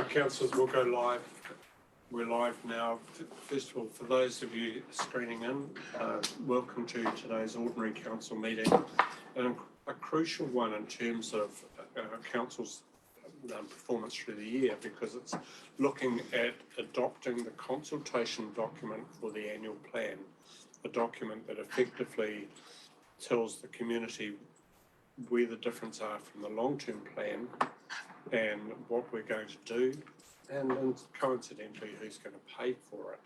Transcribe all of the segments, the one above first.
Councillors, we'll go live. We're live now. First of all, for those of you screening in, welcome to today's ordinary council meeting, and a crucial one in terms of council's performance through the year, because it's looking at adopting the consultation document for the annual plan, a document that effectively tells the community where the differences are from the long-term plan and what we're going to do, and coincidentally who's going to pay for it.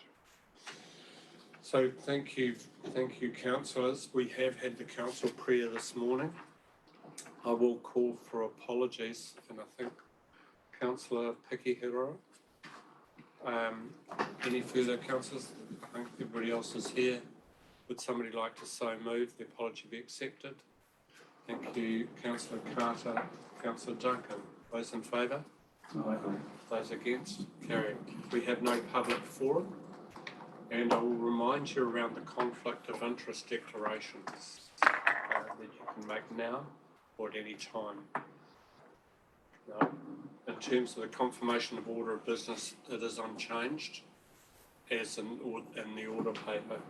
So thank you councillors. We have had the council prayer this morning. I will call for apologies, and I think Councillor Pikihiro. Any further councillors? I think everybody else is here. Would somebody like to so move the apology be accepted? Thank you, Councillor Carter. Councillor Duncan. Those in favour? Aye. Those against? Carried. We have no public forum, and I will remind you around the conflict of interest declarations that you can make now or at any time. Now, in terms of the confirmation of order of business, it is unchanged as in the order paper.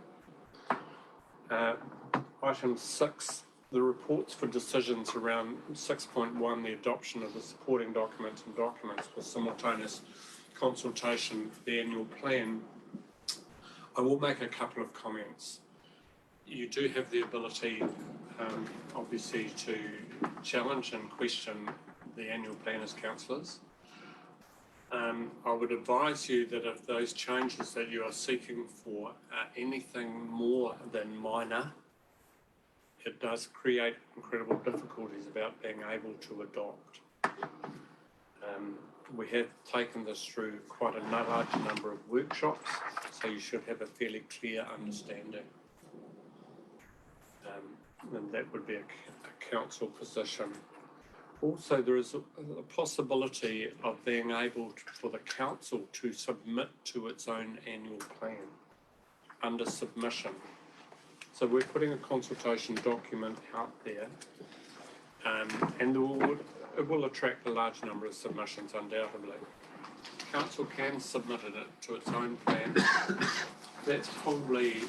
Item 6. The reports for decisions around 6.1, the adoption of the supporting documents and documents for simultaneous consultation for the annual plan. I will make a couple of comments. You do have the ability, obviously, to challenge and question the annual plan as councillors. I would advise you that if those changes that you are seeking for are anything more than minor, it does create incredible difficulties about being able to adopt. We have taken this through quite a large number of workshops, so you should have a fairly clear understanding. And that would be a council position. Also, there is a possibility of being able for the council to submit to its own annual plan under submission. So we're putting a consultation document out there, and it will attract a large number of submissions, undoubtedly. Council can submit it to its own plan. That's probably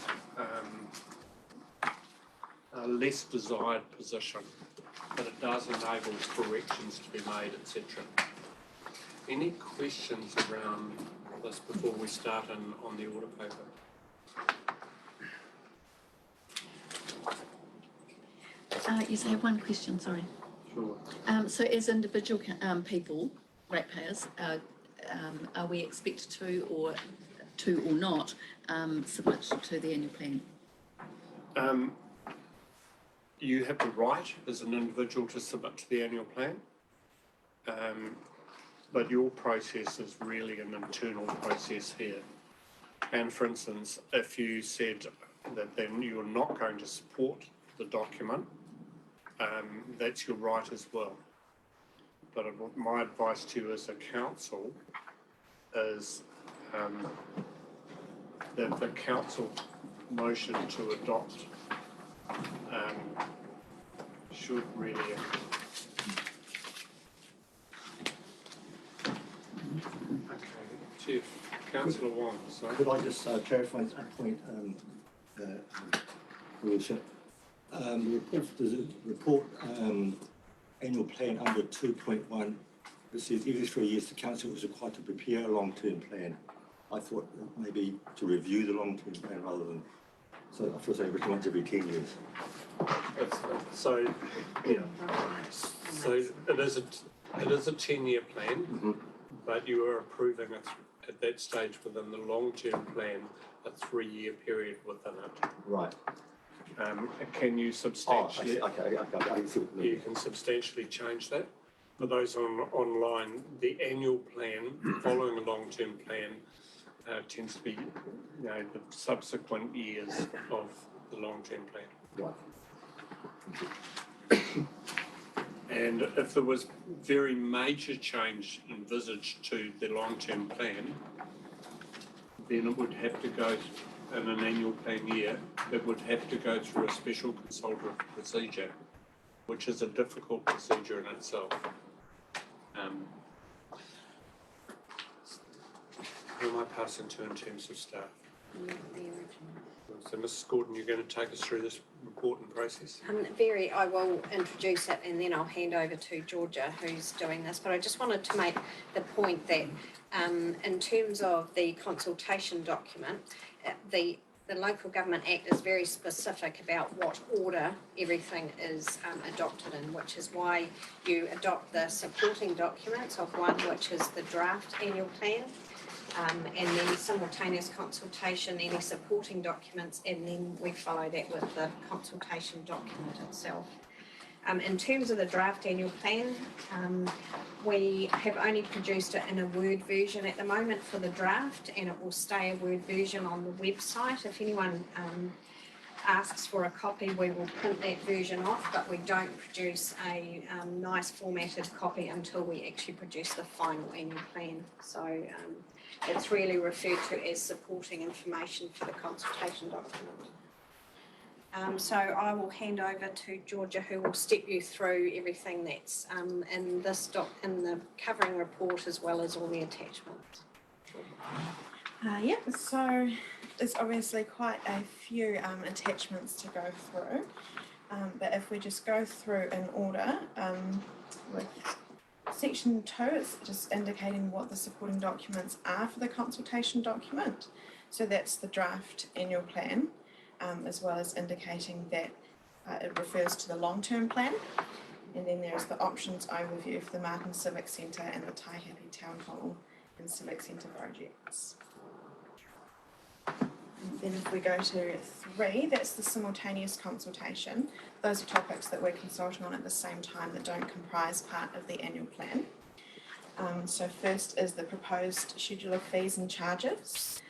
a less desired position, but it does enable corrections to be made, etc. Any questions around this before we start on the order paper? Yes, I have one question, sorry. Sure. So as individual people, ratepayers, are we expected to or not submit to the annual plan? You have the right as an individual to submit to the annual plan, but your process is really an internal process here. And for instance, if you said that then you're not going to support the document, that's your right as well. But my advice to you as a council is that the council motion to adopt should really Chief, Councillor Wong. Sorry. Could I just clarify that point, Lordship? The report annual plan under 2.1, it says every 3 years the council is required to prepare a long-term plan. I thought maybe to review the long-term plan rather than, so I thought they written once every 10 years. So it is a 10-year plan, but you are approving at that stage within the long-term plan a 3-year period within it. Right. Can you substantially? Okay. You can substantially change that. For those online, the annual plan following a long-term plan tends to be, the subsequent years of the long-term plan. Right. And if there was very major change envisaged to the long-term plan, then it would have to go in an annual plan year. It would have to go through a special consultative procedure, which is a difficult procedure in itself. Who am I passing to in terms of staff? So Mrs Gordon, you're going to take us through this reporting process? I will introduce it and then I'll hand over to Georgia who's doing this. But I just wanted to make the point that in terms of the consultation document, the Local Government Act is very specific about what order everything is adopted in, which is why you adopt the supporting documents of one, which is the draft annual plan, and then simultaneous consultation, any supporting documents, and then we follow that with the consultation document itself. In terms of the draft annual plan, we have only produced it in a Word version at the moment for the draft, and it will stay a Word version on the website. If anyone asks for a copy, we will print that version off, but we don't produce a nice formatted copy until we actually produce the final annual plan. So it's really referred to as supporting information for the consultation document. So I will hand over to Georgia, who will step you through everything that's in the covering report, as well as all the attachments. So there's obviously quite a few attachments to go through, but if we just go through in order, with section 2, it's just indicating what the supporting documents are for the consultation document. So that's the draft annual plan, as well as indicating that it refers to the long-term plan. And then there's the options overview for the Martin Civic Centre and the Taihape Town Hall and Civic Centre projects. And then if we go to 3, that's the simultaneous consultation. Those are topics that we're consulting on at the same time that don't comprise part of the annual plan. So first is the proposed schedule of fees and charges.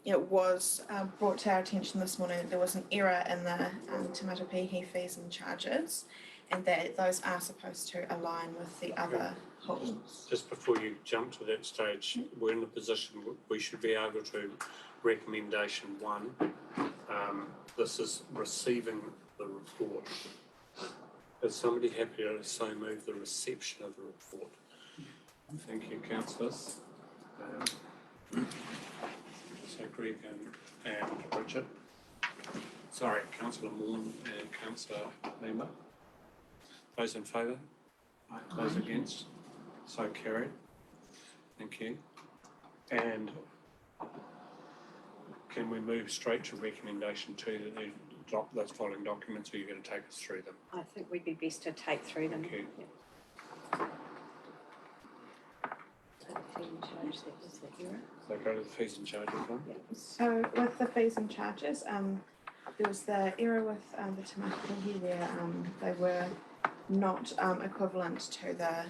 It was brought to our attention this morning that there was an error in the Te Matapihi fees and charges, and that those are supposed to align with the other halls. Just before you jump to that stage, we're in a position we should be able to recommendation 1. This is receiving the report. Is somebody happy to so move the reception of the report? Thank you, councillors. So Greg and Richard. Sorry, Councillor Morn and Councillor Lima. Those in favour? Those against? So carried. Thank you. And can we move straight to recommendation 2 that they adopt those following documents, or are you going to take us through them? I think we'd be best to take through them. Thank you. Yep. So So go to the fees and charges one. So with the fees and charges, there was the error with the Te Matapihi where they were not equivalent to the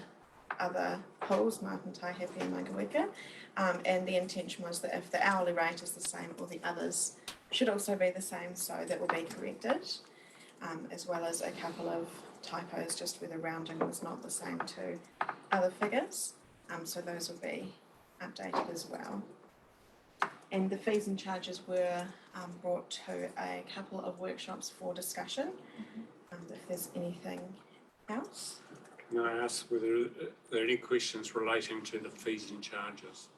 other pools, Martin, Taihape and Magaweka, and the intention was that if the hourly rate is the same, all the others should also be the same, so that will be corrected, as well as a couple of typos just where the rounding was not the same to other figures, so those will be updated as well. And the fees and charges were brought to a couple of workshops for discussion. If there's anything else. Can I ask whether there are any questions relating to the fees and charges?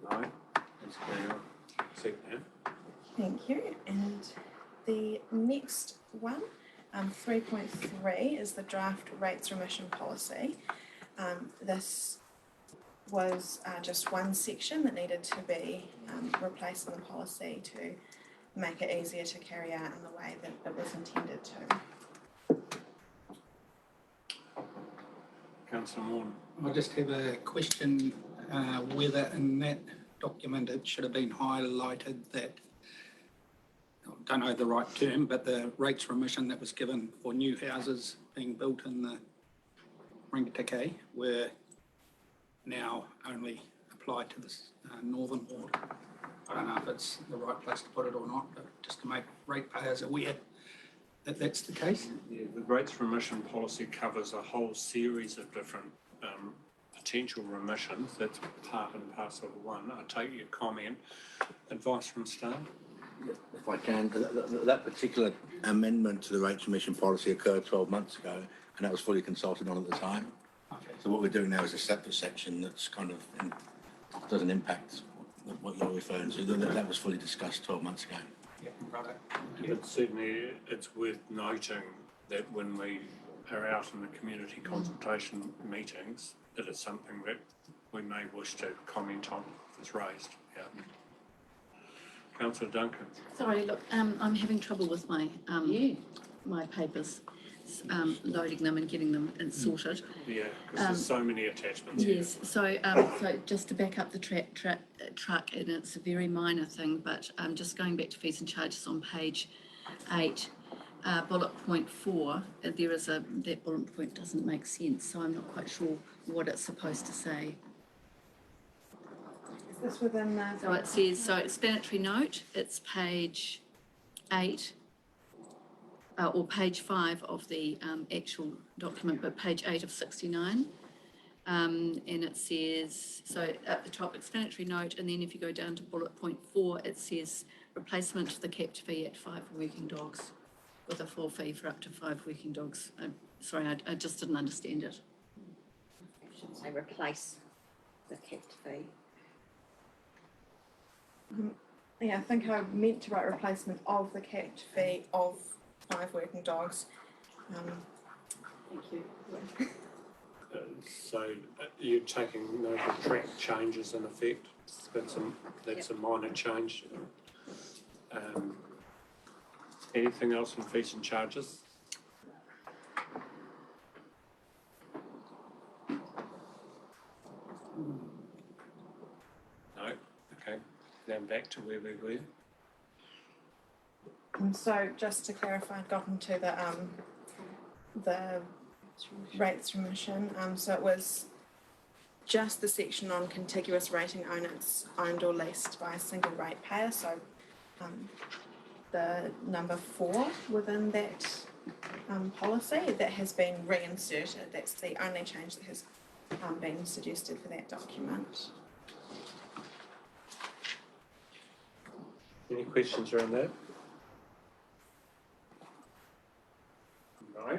No? Let's carry on. Second hand. Thank you. And the next one, 3.3, is the draft rates remission policy. This was just one section that needed to be replaced in the policy to make it easier to carry out in the way that it was intended to. Councillor Morn. I just have a question whether in that document it should have been highlighted that, I don't know the right term, but the rates remission that was given for new houses being built in the Ringatake were now only applied to this northern ward. I don't know if it's the right place to put it or not, but just to make ratepayers aware that that's the case. Yeah, the rates remission policy covers a whole series of different potential remissions. That's part and parcel of one. I take your comment. Advice from staff? If I can, that particular amendment to the rates remission policy occurred 12 months ago, and that was fully consulted on at the time. Okay. So what we're doing now is a separate section that's kind of doesn't impact what you're referring to. That was fully discussed 12 months ago. Yeah, right. But certainly it's worth noting that when we are out in the community consultation meetings, it is something that we may wish to comment on if it's raised. Yeah. Councillor Duncan. Sorry, look, I'm having trouble with my, my papers, loading them and getting them sorted. Yeah, because there's so many attachments here. Yes, so, so just to back up the truck, and it's a very minor thing, but just going back to fees and charges on page 8, bullet point 4, there is that bullet point doesn't make sense, so I'm not quite sure what it's supposed to say. Is this within the? So it says, so explanatory note, it's page 8, or page 5 of the actual document, but page 8 of 69. And it says, so at the top, explanatory note, and then if you go down to bullet point 4, it says replacement of the capped fee at 5 working dogs with a full fee for up to 5 working dogs. Sorry, I just didn't understand it. I should say replace the capped fee. Yeah, I think I meant to write replacement of the capped fee of 5 working dogs. Thank you. So you're taking note of track changes in effect. That's a minor change. Anything else on fees and charges? No? Okay. Then back to where we were. And so just to clarify, I'd gotten to the rates remission. So it was just the section on contiguous rating owners owned or leased by a single ratepayer. So the number 4 within that policy that has been reinserted. That's the only change that has been suggested for that document. Any questions around that? No?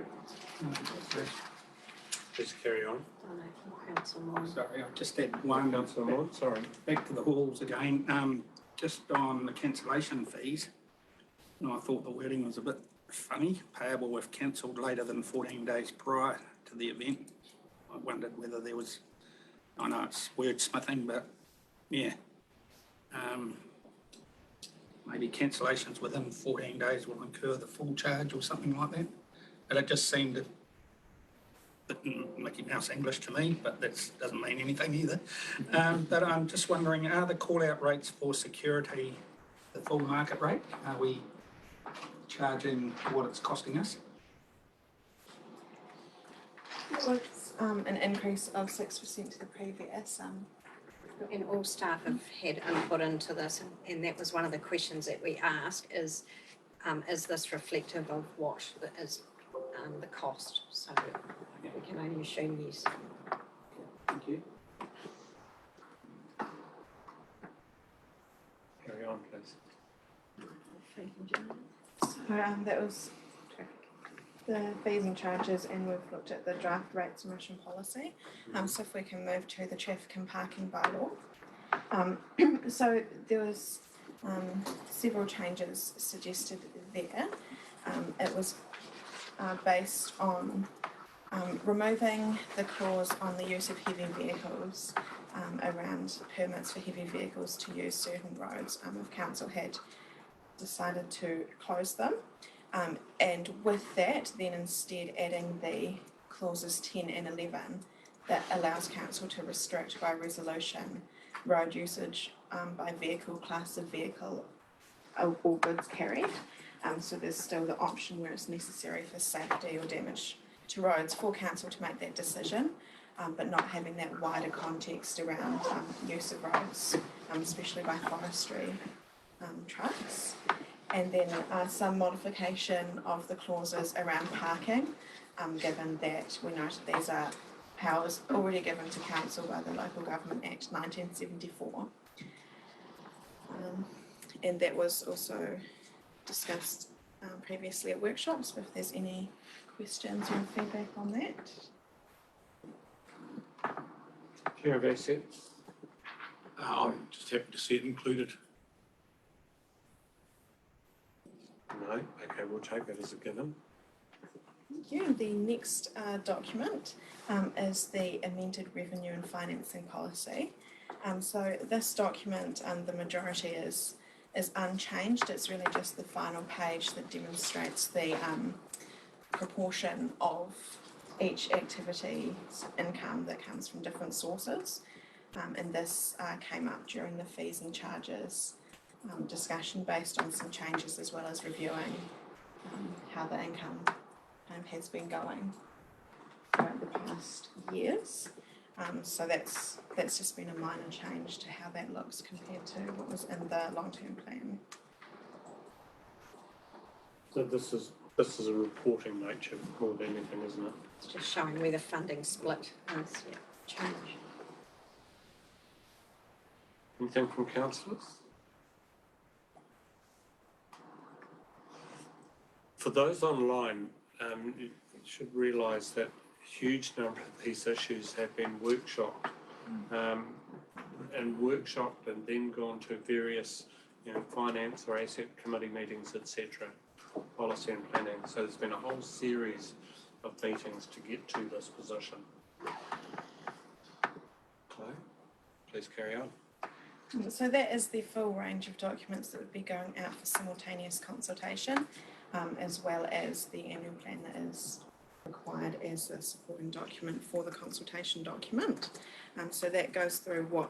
Just carry on. I don't know if Councillor Moore. Sorry, I just had one. Councillor Maud, sorry. Back to the halls again, just on the cancellation fees. I thought the wording was a bit funny, payable if cancelled later than 14 days prior to the event. I wondered whether there was, I know it's wordsmithing, but yeah. Maybe cancellations within 14 days will incur the full charge or something like that. But it just seemed a bit Mickey Mouse English to me, but that doesn't mean anything either. But I'm just wondering, are the call-out rates for security the full market rate? Are we charging what it's costing us? It was an increase of 6% to the previous. And all staff have had input into this, and that was one of the questions that we ask is this reflective of what is the cost? So we can only assume yes. Thank you. Carry on, please. So that was the fees and charges, and we've looked at the draft rates and remission policy. So if we can move to the traffic and parking bylaw. So there was several changes suggested there. It was based on removing the clause on the use of heavy vehicles around permits for heavy vehicles to use certain roads if council had decided to close them. And with that, then instead adding the clauses 10 and 11 that allows council to restrict by resolution road usage by vehicle, class of vehicle, or goods carried. So there's still the option where it's necessary for safety or damage to roads for council to make that decision, but not having that wider context around use of roads, especially by forestry trucks. And then some modification of the clauses around parking, given that we noted these are powers already given to council by the Local Government Act 1974. And that was also discussed previously at workshops, if there's any questions or feedback on that. Chair of Assets. I'm just happy to see it included. No, okay, we'll take that as a given. Thank you. The next document is the amended revenue and financing policy. So this document, the majority is unchanged. It's really just the final page that demonstrates the proportion of each activity's income that comes from different sources. And this came up during the fees and charges discussion based on some changes, as well as reviewing how the income has been going throughout the past years. So that's just been a minor change to how that looks compared to what was in the long-term plan. So this is a reporting nature more than anything, isn't it? It's just showing where the funding split is, yeah, change. Anything from councillors? For those online, you should realise that a huge number of these issues have been workshopped and then gone to various, finance or asset committee meetings, etc., policy and planning. So there's been a whole series of meetings to get to this position. Chloe, please carry on. So that is the full range of documents that would be going out for simultaneous consultation, as well as the annual plan that is required as a supporting document for the consultation document. So that goes through what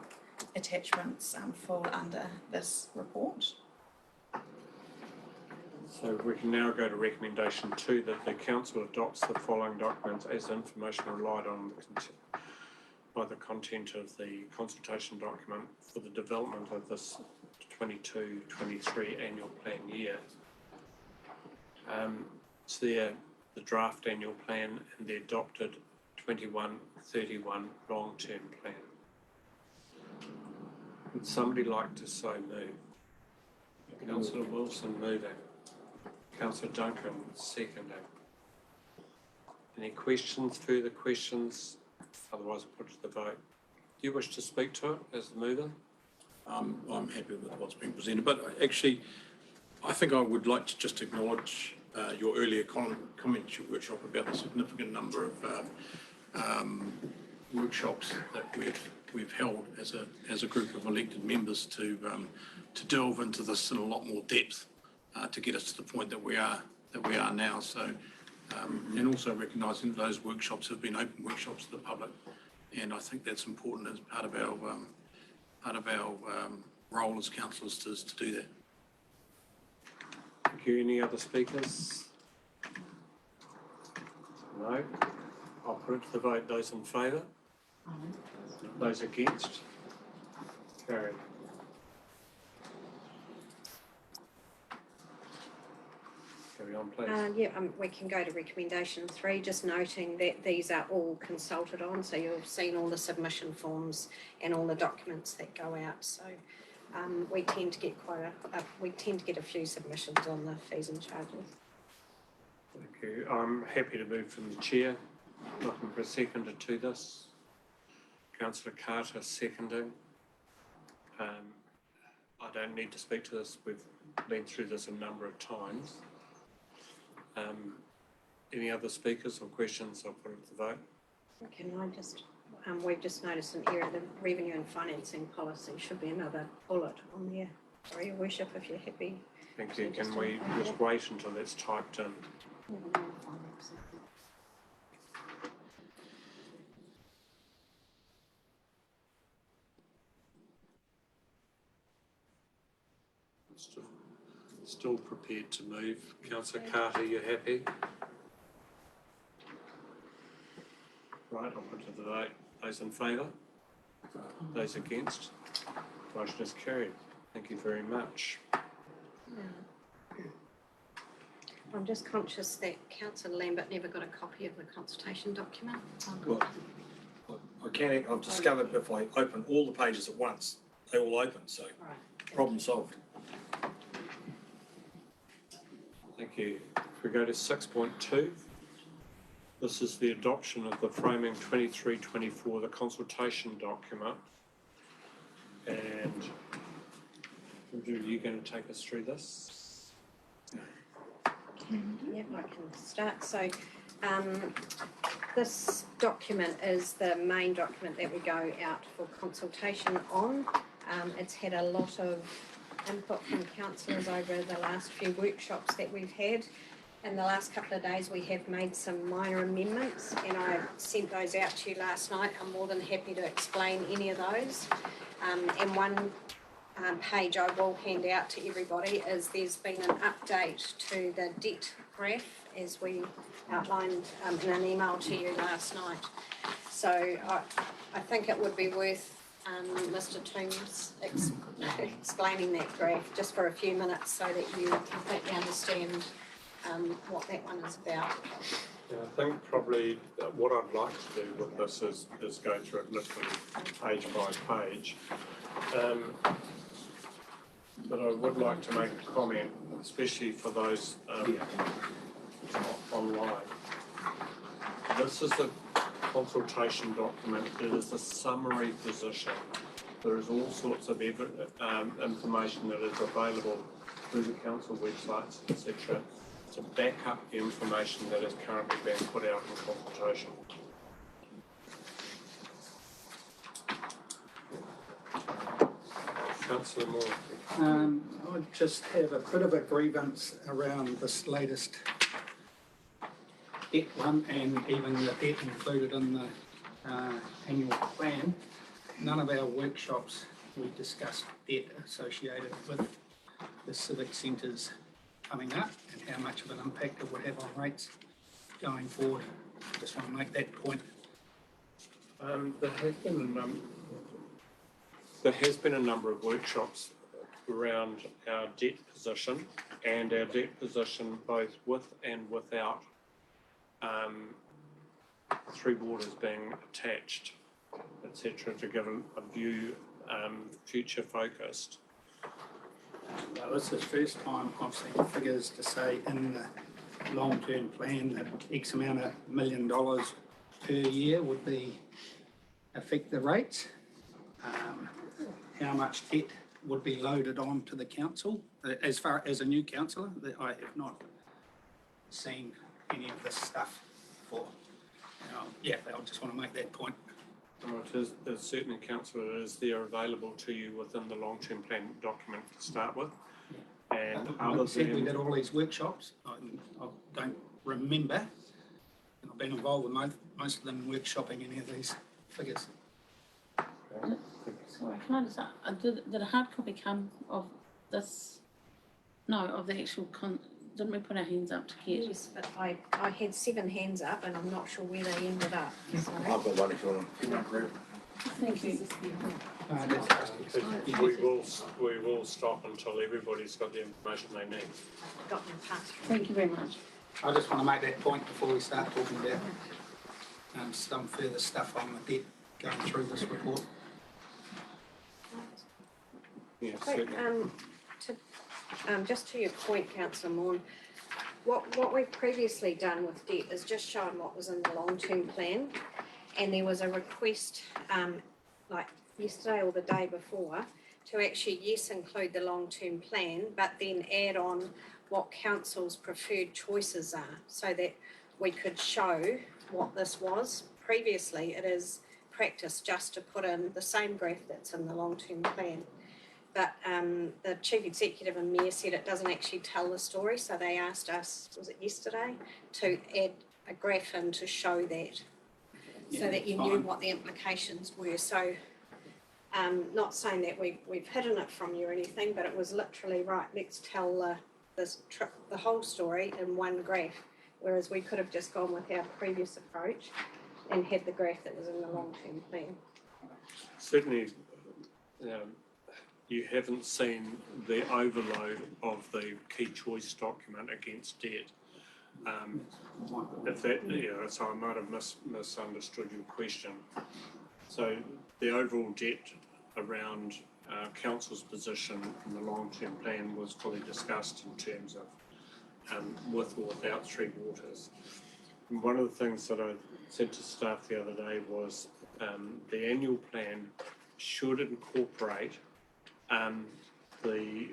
attachments fall under this report. So we can now go to recommendation 2, that the council adopts the following documents as information relied on by the content of the consultation document for the development of this 22-23 annual plan year. It's there, the draft annual plan and the adopted 21-31 long-term plan. Would somebody like to so move? Councillor Wilson moving. Councillor Duncan seconding. Any questions, further questions? Otherwise, I'll put it to the vote. Do you wish to speak to it as the mover? I'm happy with what's been presented, but actually, I think I would like to just acknowledge your earlier comments, your workshop, about the significant number of workshops that we've held as a group of elected members to delve into this in a lot more depth to get us to the point that we are now. So, and also recognising that those workshops have been open workshops to the public, and I think that's important as part of our role as councillors to do that. Thank you. Any other speakers? No. I'll put it to the vote. Those in favour? Those against? Carried. Carry on, please. We can go to recommendation 3, just noting that these are all consulted on, so you've seen all the submission forms and all the documents that go out. So we tend to get a few submissions on the fees and charges. Thank you. I'm happy to move from the chair. Looking for a seconder to this. Councillor Carter seconding. I don't need to speak to this. We've been through this a number of times. Any other speakers or questions? I'll put it to the vote. Can I just, we've just noticed an error. The revenue and financing policy should be another bullet on there. Sorry, Your Worship, if you're happy. Thank you. Can we just wait until that's typed in? Still prepared to move. Councillor Carter, you happy? Right, I'll put it to the vote. Those in favour? Those against? Motion is carried. Thank you very much. I'm just conscious that Councillor Lambert never got a copy of the consultation document. Well, I've discovered if I open all the pages at once, they all open, so problem solved. Thank you. If we go to 6.2, This is the adoption of the framing 23-24, the consultation document. And Andrew, are you going to take us through this? Yep, I can start. So, this document is the main document that we go out for consultation on. It's had a lot of input from councillors over the last few workshops that we've had. In the last couple of days, we have made some minor amendments, and I sent those out to you last night. I'm more than happy to explain any of those. And one page I will hand out to everybody is there's been an update to the debt graph as we outlined in an email to you last night. So I think it would be worth Mr. Toombs explaining that graph just for a few minutes so that you completely understand what that one is about. Yeah, I think probably what I'd like to do with this is go through it literally page by page. But I would like to make a comment, especially for those online. This is a consultation document. It is a summary position. There is all sorts of information that is available through the council websites, etc., to back up the information that is currently being put out in consultation. Councillor Moore. I just have a bit of a grievance around this latest debt one, and even the debt included in the annual plan. None of our workshops we discussed debt associated with the civic centres coming up and how much of an impact it would have on rates going forward. I just want to make that point. There has been a number of workshops around our debt position and our debt position both with and without Three Waters being attached, etc., to give a view future focused. Well, this is the first time I've seen figures to say in the long-term plan that X amount of $1 million per year would be affect the rates. How much debt would be loaded on to the council? As far as a new councillor, I have not seen any of this stuff before. Yeah, I just want to make that point. It's certainly, councillor, it is there available to you within the long-term plan document to start with. And I said we did all these workshops. I don't remember, and I've been involved with most of them workshopping any of these figures. Sorry, can I just ask, did a hard copy come of this? No, of the actual didn't we put our hands up to get? Yes, but I had 7 hands up and I'm not sure where they ended up. So. I've got one if you want to grab. Thank you. We will stop until everybody's got the information they need. Got them passed. Thank you very much. I just want to make that point before we start talking about some further stuff on the debt going through this report. Yeah, But, certainly. just to your point, Councillor Maughan, what we've previously done with debt is just shown what was in the long-term plan, and there was a request, like yesterday or the day before, to actually, yes, include the long-term plan, but then add on what council's preferred choices are, so that we could show what this was. Previously, it is practice just to put in the same graph that's in the long-term plan. But the chief executive and mayor said it doesn't actually tell the story, so they asked us, was it yesterday, to add a graph in to show that, so that you knew what the implications were. So not saying that we've hidden it from you or anything, but it was literally, right, let's tell the whole story in one graph, whereas we could have just gone with our previous approach and had the graph that was in the long-term plan. Certainly, you haven't seen the overload of the key choice document against debt. If that, so I might have misunderstood your question. So the overall debt around council's position in the long-term plan was fully discussed in terms of with or without Three Waters. And one of the things that I said to staff the other day was the annual plan should incorporate the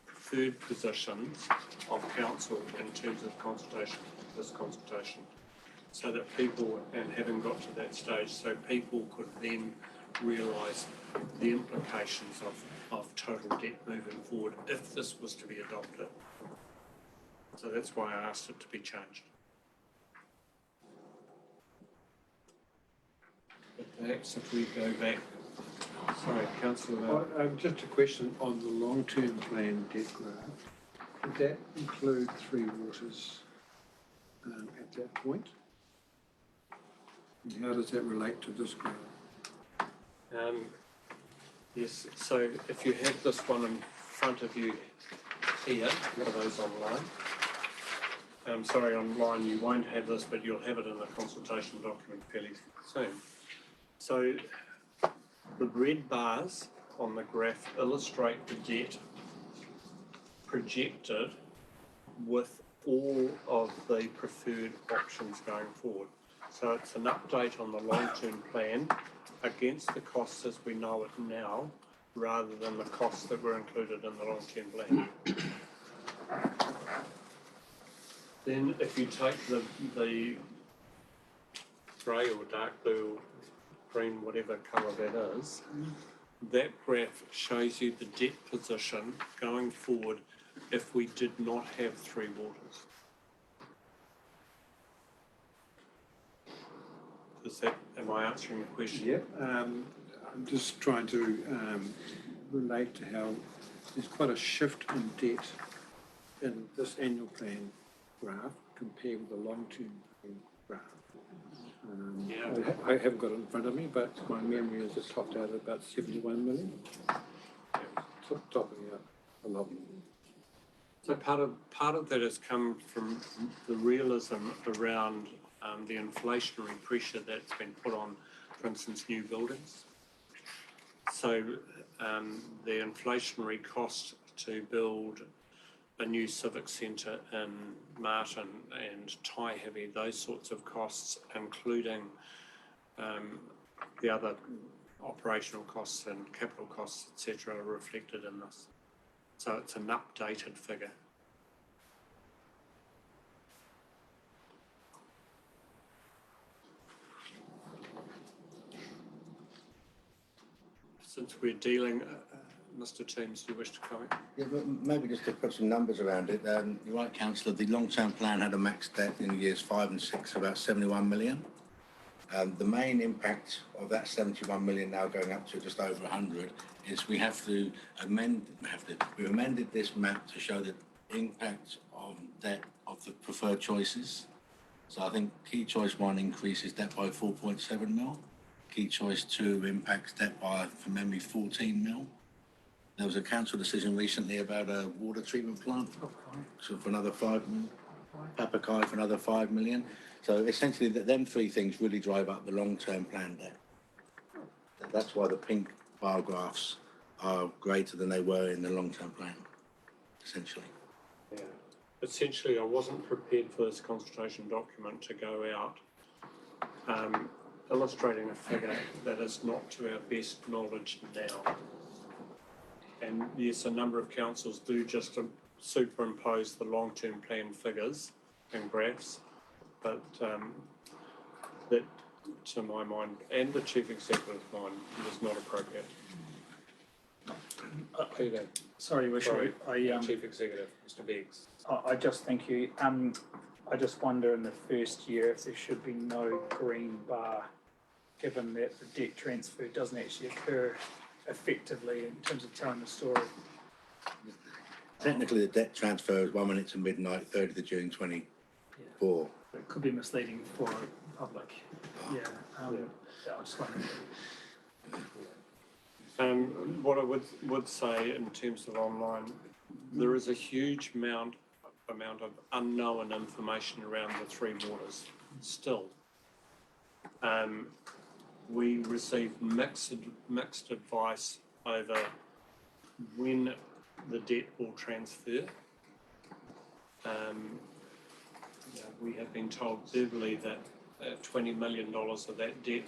preferred positions of council in terms of consultation, this consultation, so that people, and having got to that stage, so people could then realise the implications of total debt moving forward if this was to be adopted. So that's why I asked it to be changed. But perhaps if we go back, sorry, councillor. Just a question on the long-term plan debt graph. Did that include Three Waters at that point? And how does that relate to this graph? Yes, so if you have this one in front of you here, for those online. Sorry, online you won't have this, but you'll have it in the consultation document fairly soon. So the red bars on the graph illustrate the debt projected with all of the preferred options going forward. So it's an update on the long-term plan against the costs as we know it now, rather than the costs that were included in the long-term plan. Then if you take the grey or dark blue or green, whatever colour that is, that graph shows you the debt position going forward if we did not have Three Waters. Am I answering the question? Yep. I'm just trying to relate to how there's quite a shift in debt in this annual plan graph compared with the long-term plan graph. Yeah. I haven't got it in front of me, but my memory is it topped out at about 71 million. Topping out a lot. So part of that has come from the realism around the inflationary pressure that's been put on, for instance, new buildings. So the inflationary cost to build a new civic centre in Martin and Taihavi, those sorts of costs, including the other operational costs and capital costs, etc., are reflected in this. So it's an updated figure. Since we're dealing, Mr. Teams, do you wish to comment? Yeah, but maybe just to put some numbers around it. You're right, Councillor, the long-term plan had a max debt in years 5 and 6 of about 71 million. The main impact of that 71 million now going up to just over 100 is we amended this map to show the impact of debt of the preferred choices. So I think key choice 1 increases debt by 4.7 mil. Key choice 2 impacts debt by, from memory, 14 mil. There was a council decision recently about a water treatment plant, so for another 5 million. Papakai for another 5 million. So essentially, them three things really drive up the long-term plan debt. That's why the pink bar graphs are greater than they were in the long-term plan, essentially. Yeah. Essentially, I wasn't prepared for this consultation document to go out illustrating a figure that is not to our best knowledge now. And yes, a number of councils do just superimpose the long-term plan figures and graphs, but that, to my mind, and the Chief Executive's mind, is not appropriate. Peter. Sorry, Wish. Chief Executive, Mr. Beggs. I just thank you. I just wonder in the first year if there should be no green bar, given that the debt transfer doesn't actually occur effectively in terms of telling the story. Technically, the debt transfer is 1 minute to midnight, 30th of June 24. It could be misleading for the public. Yeah. I just wonder. What I would say in terms of online, there is a huge amount of unknown information around the Three Waters still. We received mixed advice over when the debt will transfer. we have been told verbally that $20 million of that debt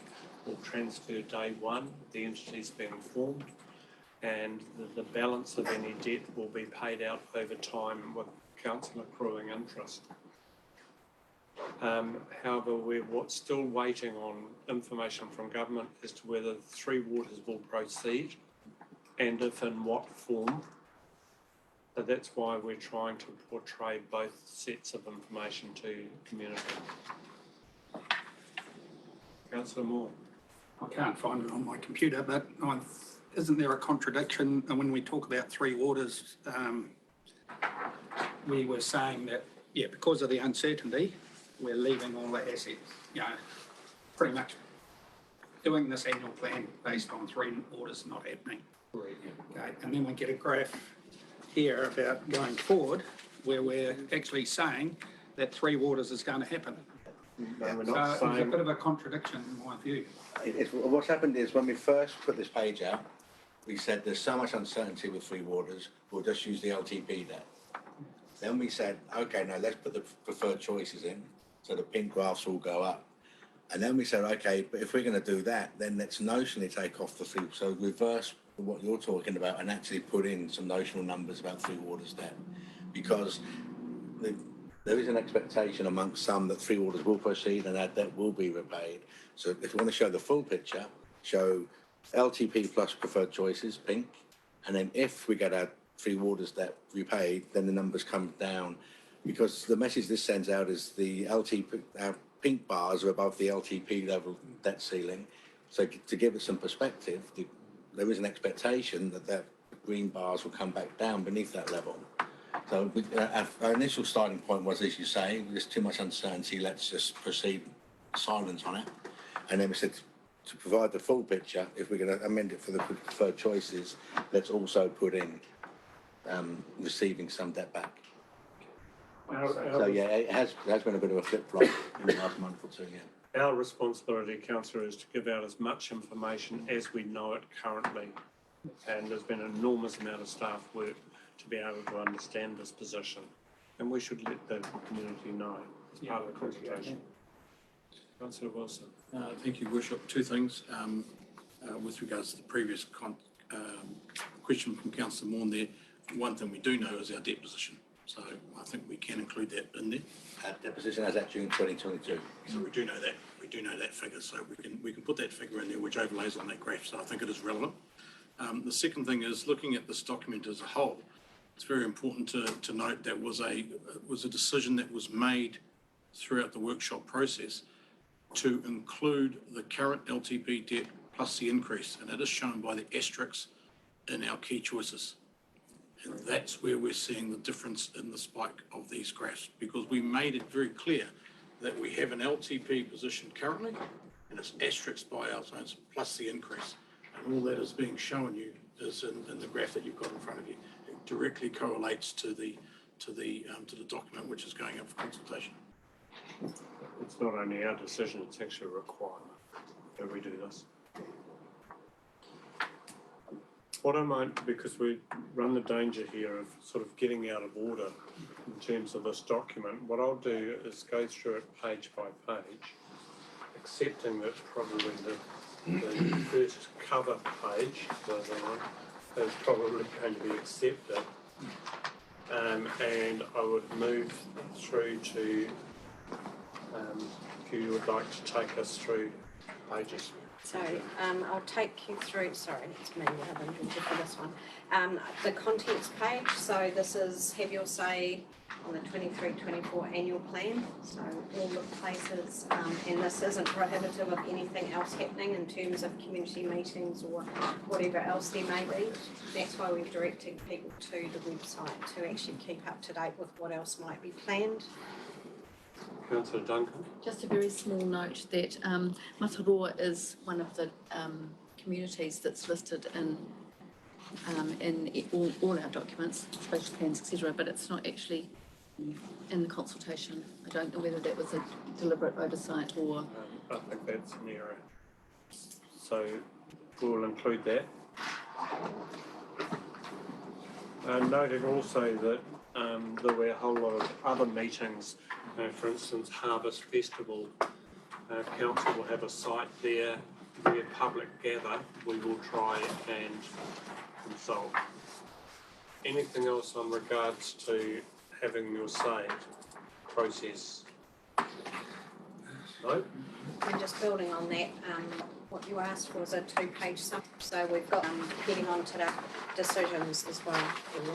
will transfer day one, the entity's been informed, and the balance of any debt will be paid out over time with council accruing interest. However, we're still waiting on information from government as to whether Three Waters will proceed and if in what form. So that's why we're trying to portray both sets of information to the community. Councillor Moore. I can't find it on my computer, but isn't there a contradiction when we talk about Three Waters? We were saying that, yeah, because of the uncertainty, we're leaving all the assets, pretty much doing this annual plan based on Three Waters not happening. Okay, and then we get a graph here about going forward where we're actually saying that Three Waters is going to happen. No, we're So not it's a saying. bit of a contradiction in my view. What's happened is when we first put this page out, we said there's so much uncertainty with Three Waters, we'll just use the LTP there. Then we said, okay, now let's put the preferred choices in, so the pink graphs will go up. And then we said, okay, but if we're going to do that, then let's notionally take off the three, so reverse what you're talking about and actually put in some notional numbers about Three Waters there. Because there is an expectation amongst some that Three Waters will proceed and that debt will be repaid. So if you want to show the full picture, show LTP plus preferred choices, pink, and then if we get our Three Waters debt repaid, then the numbers come down. Because the message this sends out is the LTP, our pink bars are above the LTP level debt ceiling. So to give it some perspective, there is an expectation that the green bars will come back down beneath that level. So our initial starting point was, as you say, there's too much uncertainty, let's just proceed silent on it. And then we said, to provide the full picture, if we're going to amend it for the preferred choices, let's also put in receiving some debt back. So yeah, it has been a bit of a flip-flop in the last month or two, yeah. Our responsibility, councillor, is to give out as much information as we know it currently. And there's been an enormous amount of staff work to be able to understand this position. And we should let the community know as part of the consultation. Councillor Wilson. Thank you, Worship. Two things. With regards to the previous question from Councillor Maughan there, one thing we do know is our debt position. So I think we can include that in there. Debt position as at June 2022. So we do know that. We do know that figure. So we can put that figure in there, which overlays on that graph. So I think it is relevant. The second thing is looking at this document as a whole. It's very important to note that was a decision that was made throughout the workshop process to include the current LTP debt plus the increase, and it is shown by the asterisks in our key choices. And that's where we're seeing the difference in the spike of these graphs, because we made it very clear that we have an LTP position currently, and it's asterisked by our zones plus the increase. And all that is being shown you is in the graph that you've got in front of you. It directly correlates to the document which is going up for consultation. It's not only our decision, it's actually a requirement that we do this. What I might, because we run the danger here of sort of getting out of order in terms of this document, what I'll do is go through it page by page, accepting that probably the first cover page is probably going to be accepted. And I would move through to, if you would like to take us through pages. So I'll take you through, sorry, it's me rather than Georgia for this one. The contents page, so this is have your say on the 23-24 annual plan. So all the places, and this isn't prohibitive of anything else happening in terms of community meetings or whatever else there may be. That's why we've directed people to the website to actually keep up to date with what else might be planned. Councillor Duncan. Just a very small note that Mataroa is one of the communities that's listed in all our documents, spatial plans, etc., but it's not actually in the consultation. I don't know whether that was a deliberate oversight or... I think that's an error. So we'll include that. Noting also that there were a whole lot of other meetings, for instance, Harvest Festival. Council will have a site there where public gather. We will try and consult. Anything else on regards to having your say process? No? And just building on that, what you asked for was a 2-page summary, so we've got, getting on to the decisions as well. And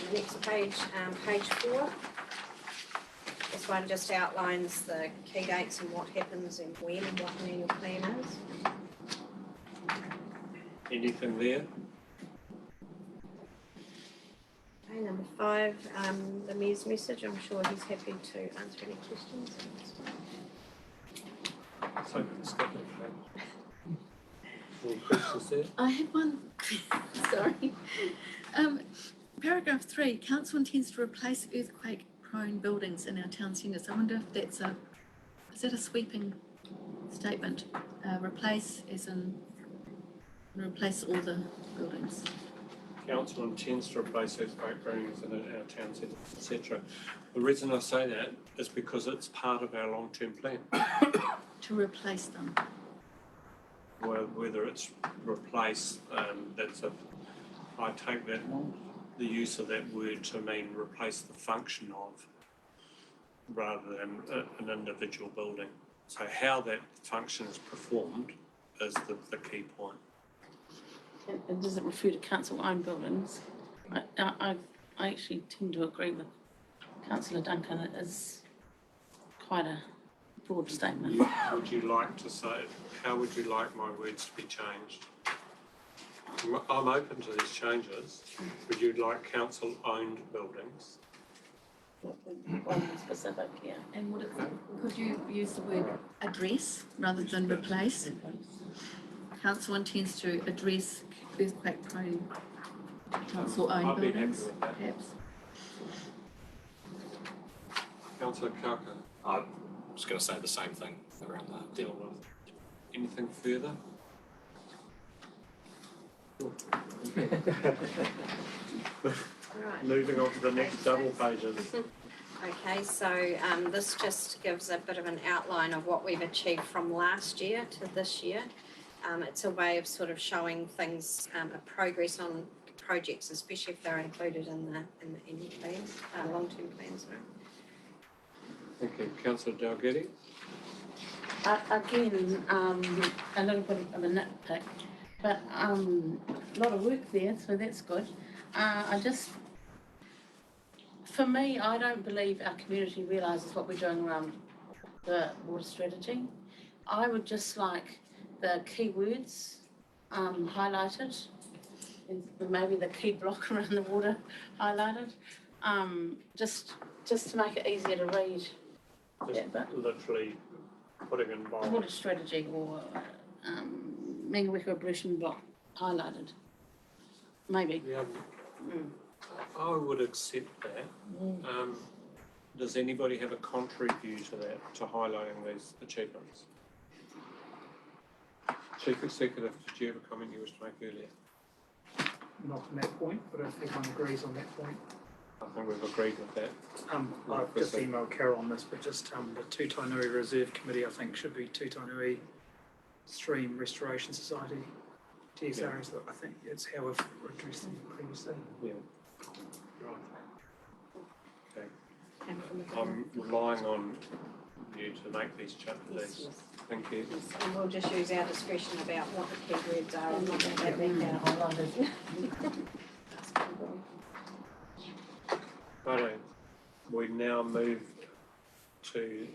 the next page, page 4. This one just outlines the key dates and what happens and when and what an annual plan is. Anything there? Okay, number 5, the mayor's message. I'm sure he's happy to answer any questions. So, any questions there? I had one, sorry. Paragraph 3, council intends to replace earthquake-prone buildings in our town centres. I wonder if is that a sweeping statement? Replace as in replace all the buildings. Council intends to replace earthquake buildings in our town centre, etc. The reason I say that is because it's part of our long-term plan. To replace them. Whether it's replace, I take that, the use of that word to mean replace the function of, rather than an individual building. So how that function is performed is the key point. And does it refer to council-owned buildings? I actually tend to agree with Councillor Duncan. It is quite a broad statement. Would you like to say, how would you like my words to be changed? I'm open to these changes. Would you like council-owned buildings? One specific, yeah. And could you use the word address rather than replace? Council intends to address earthquake-prone council-owned I'd be happy buildings, with that. perhaps. Councillor Kauka, I'm just going to say the same thing around that. deal with. Anything further? Right. Moving on to the next double pages. Okay, so this just gives a bit of an outline of what we've achieved from last year to this year. It's a way of sort of showing things, a progress on projects, especially if they're included in the annual plans, long-term plans. Right? Thank you. Councillor Dalgety? Again, a little bit of a nitpick, but a lot of work there, so that's good. For me, I don't believe our community realises what we're doing around the water strategy. I would just like the key words highlighted, and maybe the key block around the water highlighted, just to make it easier to read. Yeah, but Literally putting in bold. water strategy or Mangaweka Aboriginal block highlighted, maybe. Yeah, I would accept that. Does anybody have a contrary view to that, to highlighting these achievements? Chief Executive, did you have a comment you wish to make earlier? Not on that point, but if everyone agrees on that point. I think we've agreed with that. I've just emailed Carol on this, but just the Tūtainui Reserve Committee, I think, should be Tūtainui Stream Restoration Society. TSRs, I think it's how we've addressed them previously. Yeah. Okay. I'm relying on you to make these changes. Yes. Thank you. Yes, and we'll just use our discretion about what the key words are. I'm not going to go back down. Righto. We now move to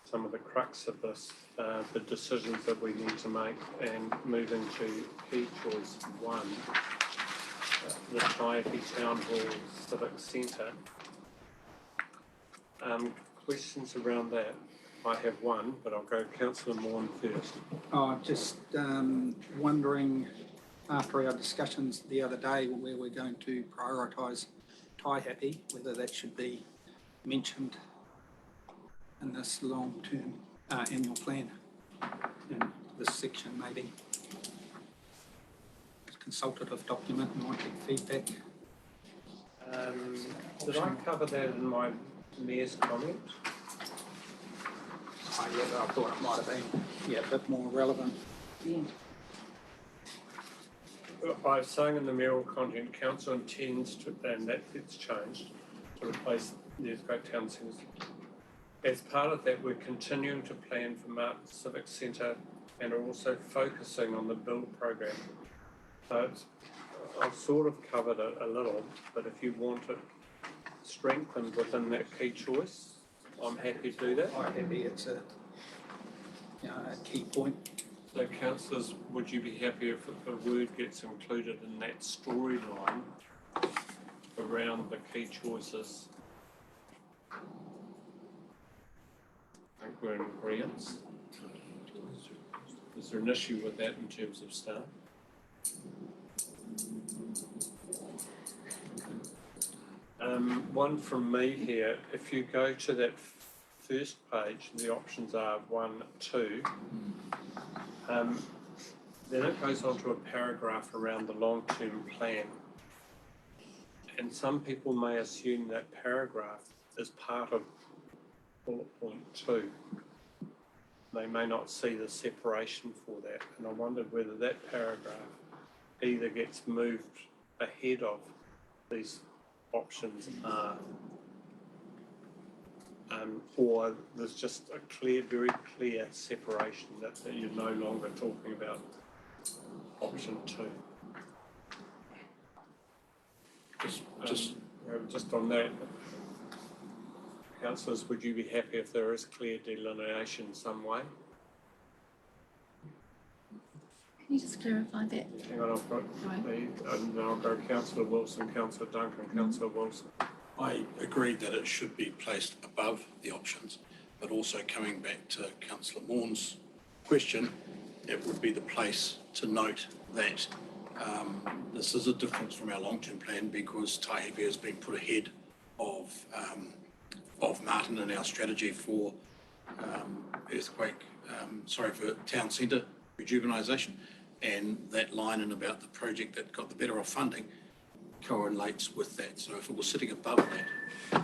some of the crux of this, the decisions that we need to make, and moving to key choice 1, the Taiapi Town Hall Civic Centre. Questions around that? I have one, but I'll go Councillor Morn first. Just wondering, after our discussions the other day, where we're going to prioritise Taihape, whether that should be mentioned in this long-term annual plan, in this section maybe. Consultative document, and might get feedback. Did I cover that in my mayor's comment? Yeah, I thought it might have been, yeah, a bit more relevant. I was saying in the mayoral content, council intends to, and that gets changed, to replace the Earthquake Town Centres. As part of that, we're continuing to plan for Martin Civic Centre and are also focusing on the build program. So it's, I've sort of covered it a little, but if you want it strengthened within that key choice, I'm happy to do that. I happy it's a, you know, a key point. So councillors, would you be happy if the word gets included in that storyline around the key choices? I think we're in agreement. Is there an issue with that in terms of staff? One from me here, if you go to that first page, the options are 1, 2. Then it goes on to a paragraph around the long-term plan. And some people may assume that paragraph is part of bullet point 2. They may not see the separation for that. And I wondered whether that paragraph either gets moved ahead of these options are, or there's just a clear, very clear separation that you're no longer talking about option 2. Just on that, councillors, would you be happy if there is clear delineation some way? Can you just clarify that? Hang on, I've got and then I'll go Councillor Wilson, Councillor Duncan, Councillor Wilson. I agreed that it should be placed above the options, but also coming back to Councillor Maughan's question, it would be the place to note that this is a difference from our long-term plan because Taihepe has been put ahead of Martin in our strategy for for town centre rejuvenisation, and that line in about the project that got the better of funding correlates with that. So if it was sitting above that,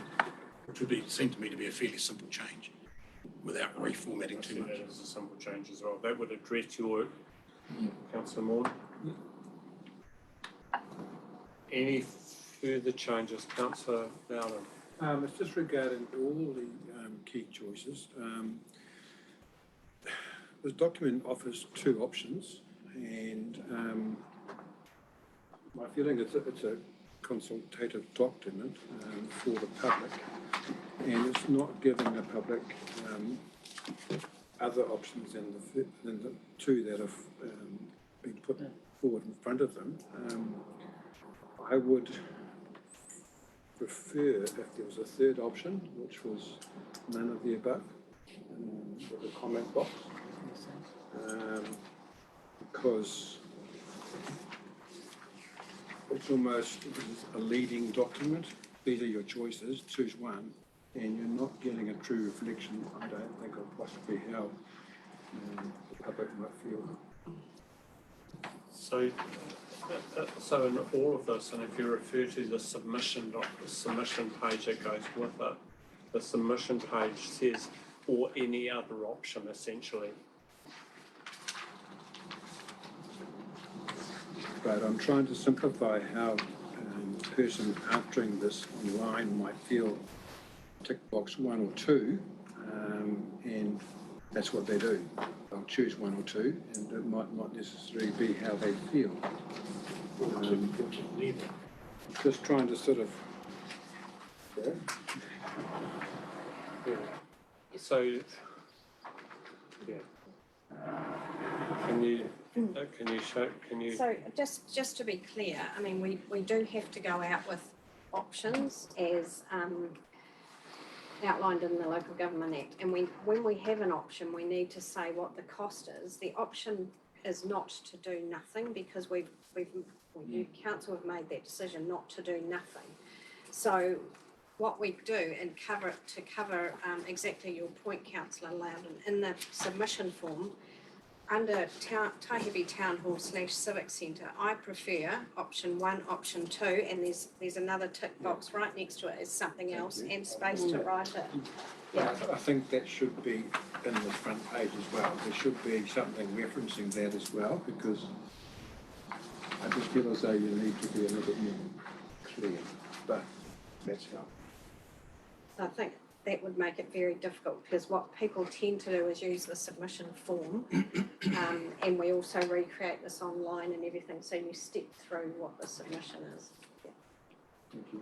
which would seem to me to be a fairly simple change without reformatting too much. That is a simple change as well. That would address your Councillor Maughan. Any further changes, Councillor Bowden? It's just regarding all the key choices. This document offers 2 options, and my feeling is that it's a consultative document for the public, and it's not giving the public other options than the 2 that have been put forward in front of them. I would prefer if there was a 3rd option, which was none of the above, with a comment box, because it's almost a leading document. These are your choices, choose one, and you're not getting a true reflection, I don't think, of possibly how the public might feel. So in all of this, and if you refer to the submission page that goes with it, the submission page says, or any other option, essentially. But I'm trying to simplify how a person answering this online might feel tick box 1 or 2, and that's what they do. They'll choose 1 or 2, and it might not necessarily be how they feel. Just trying to sort of... So, yeah. Can you? So just to be clear, I mean, we do have to go out with options as outlined in the Local Government Act. And when we have an option, we need to say what the cost is. The option is not to do nothing, because you council have made that decision not to do nothing. So what we do and cover exactly your point, Councillor Loudon, in the submission form, under Taihebi Town Hall / Civic Centre, I prefer option 1, option 2, and there's another tick box right next to it is something else and space to write it. Yeah, I think that should be in the front page as well. There should be something referencing that as well, because I just feel as though you need to be a little bit more clear, but that's how. I think that would make it very difficult because what people tend to do is use the submission form and we also recreate this online and everything, so you step through what the submission is. Yeah. Thank you.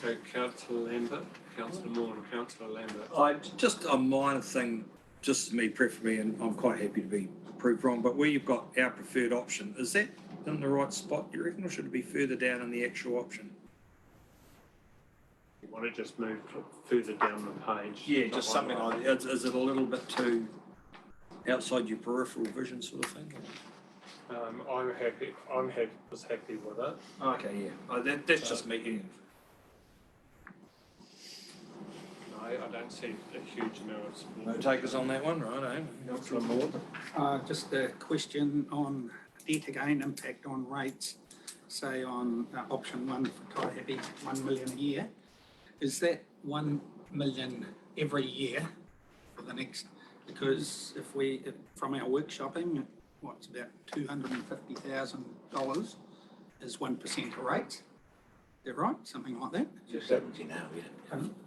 Okay, Councillor Lambert, Councillor Moore and Councillor Lambert. Just a minor thing, just me preferably, and I'm quite happy to be proved wrong, but where you've got our preferred option, is that in the right spot, you reckon, or should it be further down in the actual option? You want to just move further down the page? Yeah, just something like that. Is it a little bit too outside your peripheral vision sort of thing? Was happy with it. Okay, yeah. That's just me. Yeah. No, I don't see a huge amount of support. No takers on that one, right? Councillor Moore? Just a question on debt again, impact on rates, say on option 1 for Taihebi, 1 million a year. Is that 1 million every year for the next, because if from our workshopping, what's about $250,000 is 1% of rates? Is that right? Something like that? You're 70 now, yeah.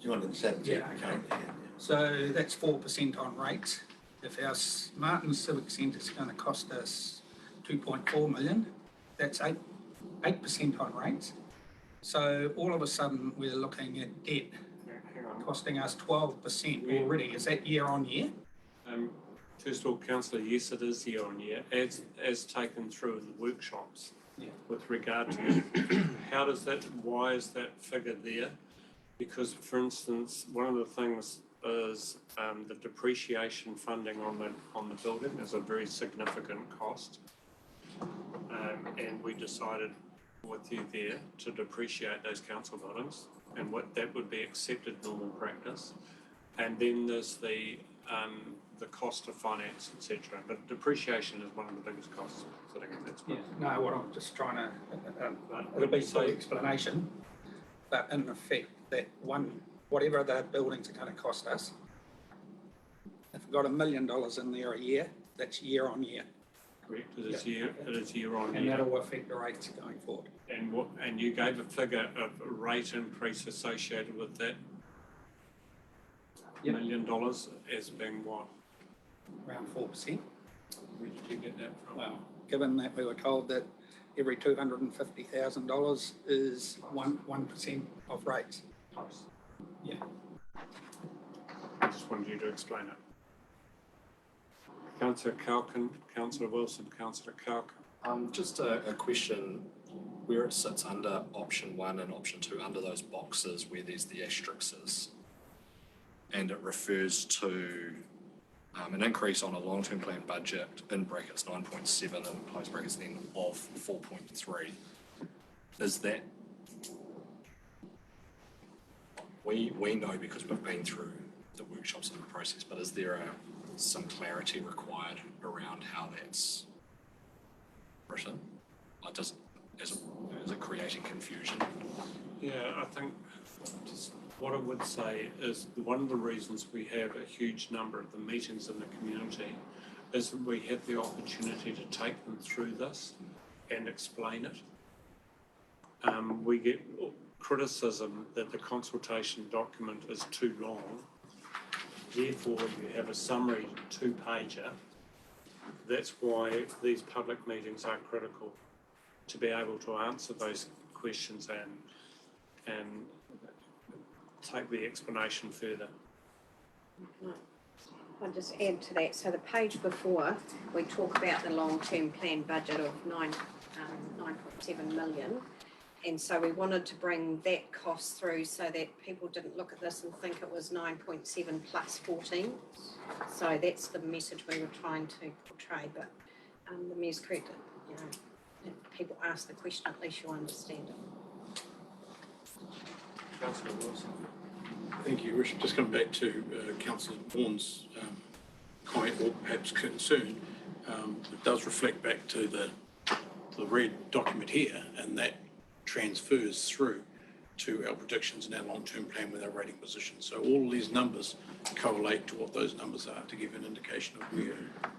270 Yeah, okay. currently, yeah. So that's 4% on rates. If our Martin Civic Centre is going to cost us 2.4 million, that's 8% on rates. So all of a sudden we're looking at debt Hang on. costing us 12% already. Is that year on year? First of all, Councillor, yes, it is year on year, as taken through the workshops. Yeah. With regard to why is that figure there? Because, for instance, one of the things is the depreciation funding on the building is a very significant cost. And we decided with you there to depreciate those council buildings, and what that would be accepted normal practice. And then there's the cost of finance, etc. But depreciation is one of the biggest costs sitting in that space. Yeah. No, what I'm just trying to, it'll be full explanation, but in effect, that whatever the buildings are going to cost us, if we've got $1 million in there a year, that's year on year. Correct. It is year on And year. that'll affect the rates going forward. And you gave a figure of a rate increase associated with that $1 million as being what? Around 4%. Where did you get that from? Well, given that we were told that every $250,000 is 1% of rates. Close. Yeah. I just wanted you to explain it. Councillor Kalkin, Councillor Wilson, Councillor Kalkin. Just a question, where it sits under option 1 and option 2, under those boxes where there's the asterisks, and it refers to an increase on a long-term plan budget in brackets 9.7 and close brackets then of 4.3. Is that, we know because we've been through the workshops and the process, but is there some clarity required around how that's written? Like is it creating confusion? Yeah, I think just what I would say is one of the reasons we have a huge number of the meetings in the community is that we have the opportunity to take them through this and explain it. We get criticism that the consultation document is too long. Therefore, you have a summary 2-pager. That's why these public meetings are critical, to be able to answer those questions and take the explanation further. I'll just add to that. So the page before, we talk about the long-term plan budget of 9.7 million. And so we wanted to bring that cost through so that people didn't look at this and think it was 9.7 plus 14. So that's the message we were trying to portray. But the Mayor's correct. You know, if people ask the question, at least you understand it. Councillor Wilson. Thank you, Richard. Just coming back to Councillor Vaughan's comment or perhaps concern, it does reflect back to the red document here, and that transfers through to our predictions and our long-term plan with our rating position. So all these numbers correlate to what those numbers are to give an indication of where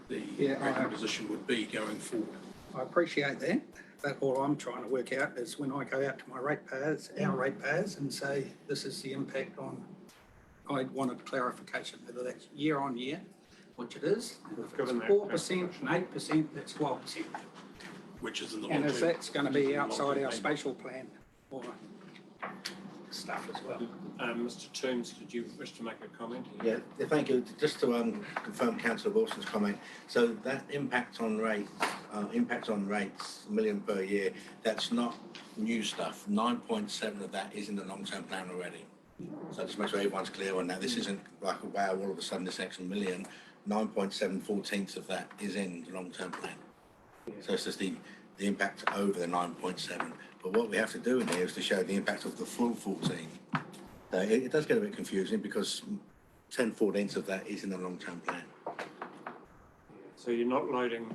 the rating position would be going forward. I appreciate that, but all I'm trying to work out is when I go out to my ratepayers, our ratepayers, and say, this is the impact on, I wanted clarification, whether that's year on year, which it is. If it's 4% and 8%, that's 12%. Which is in the And long-term. if that's going to be outside our spatial plan or stuff as well. Mr. Toombs, did you wish to make a comment? Yeah, thank you. Just to confirm Councillor Wilson's comment, so that impact on rates, $1 million per year, that's not new stuff. 9.7 of that is in the long-term plan already. So just make sure everyone's clear on that. This isn't like, wow, all of a sudden this extra million. 9.7, 14th of that is in the long-term plan. So it's just the impact over the 9.7. But what we have to do in here is to show the impact of the full 14. It does get a bit confusing because 10/14 of that is in the long-term plan. So you're not loading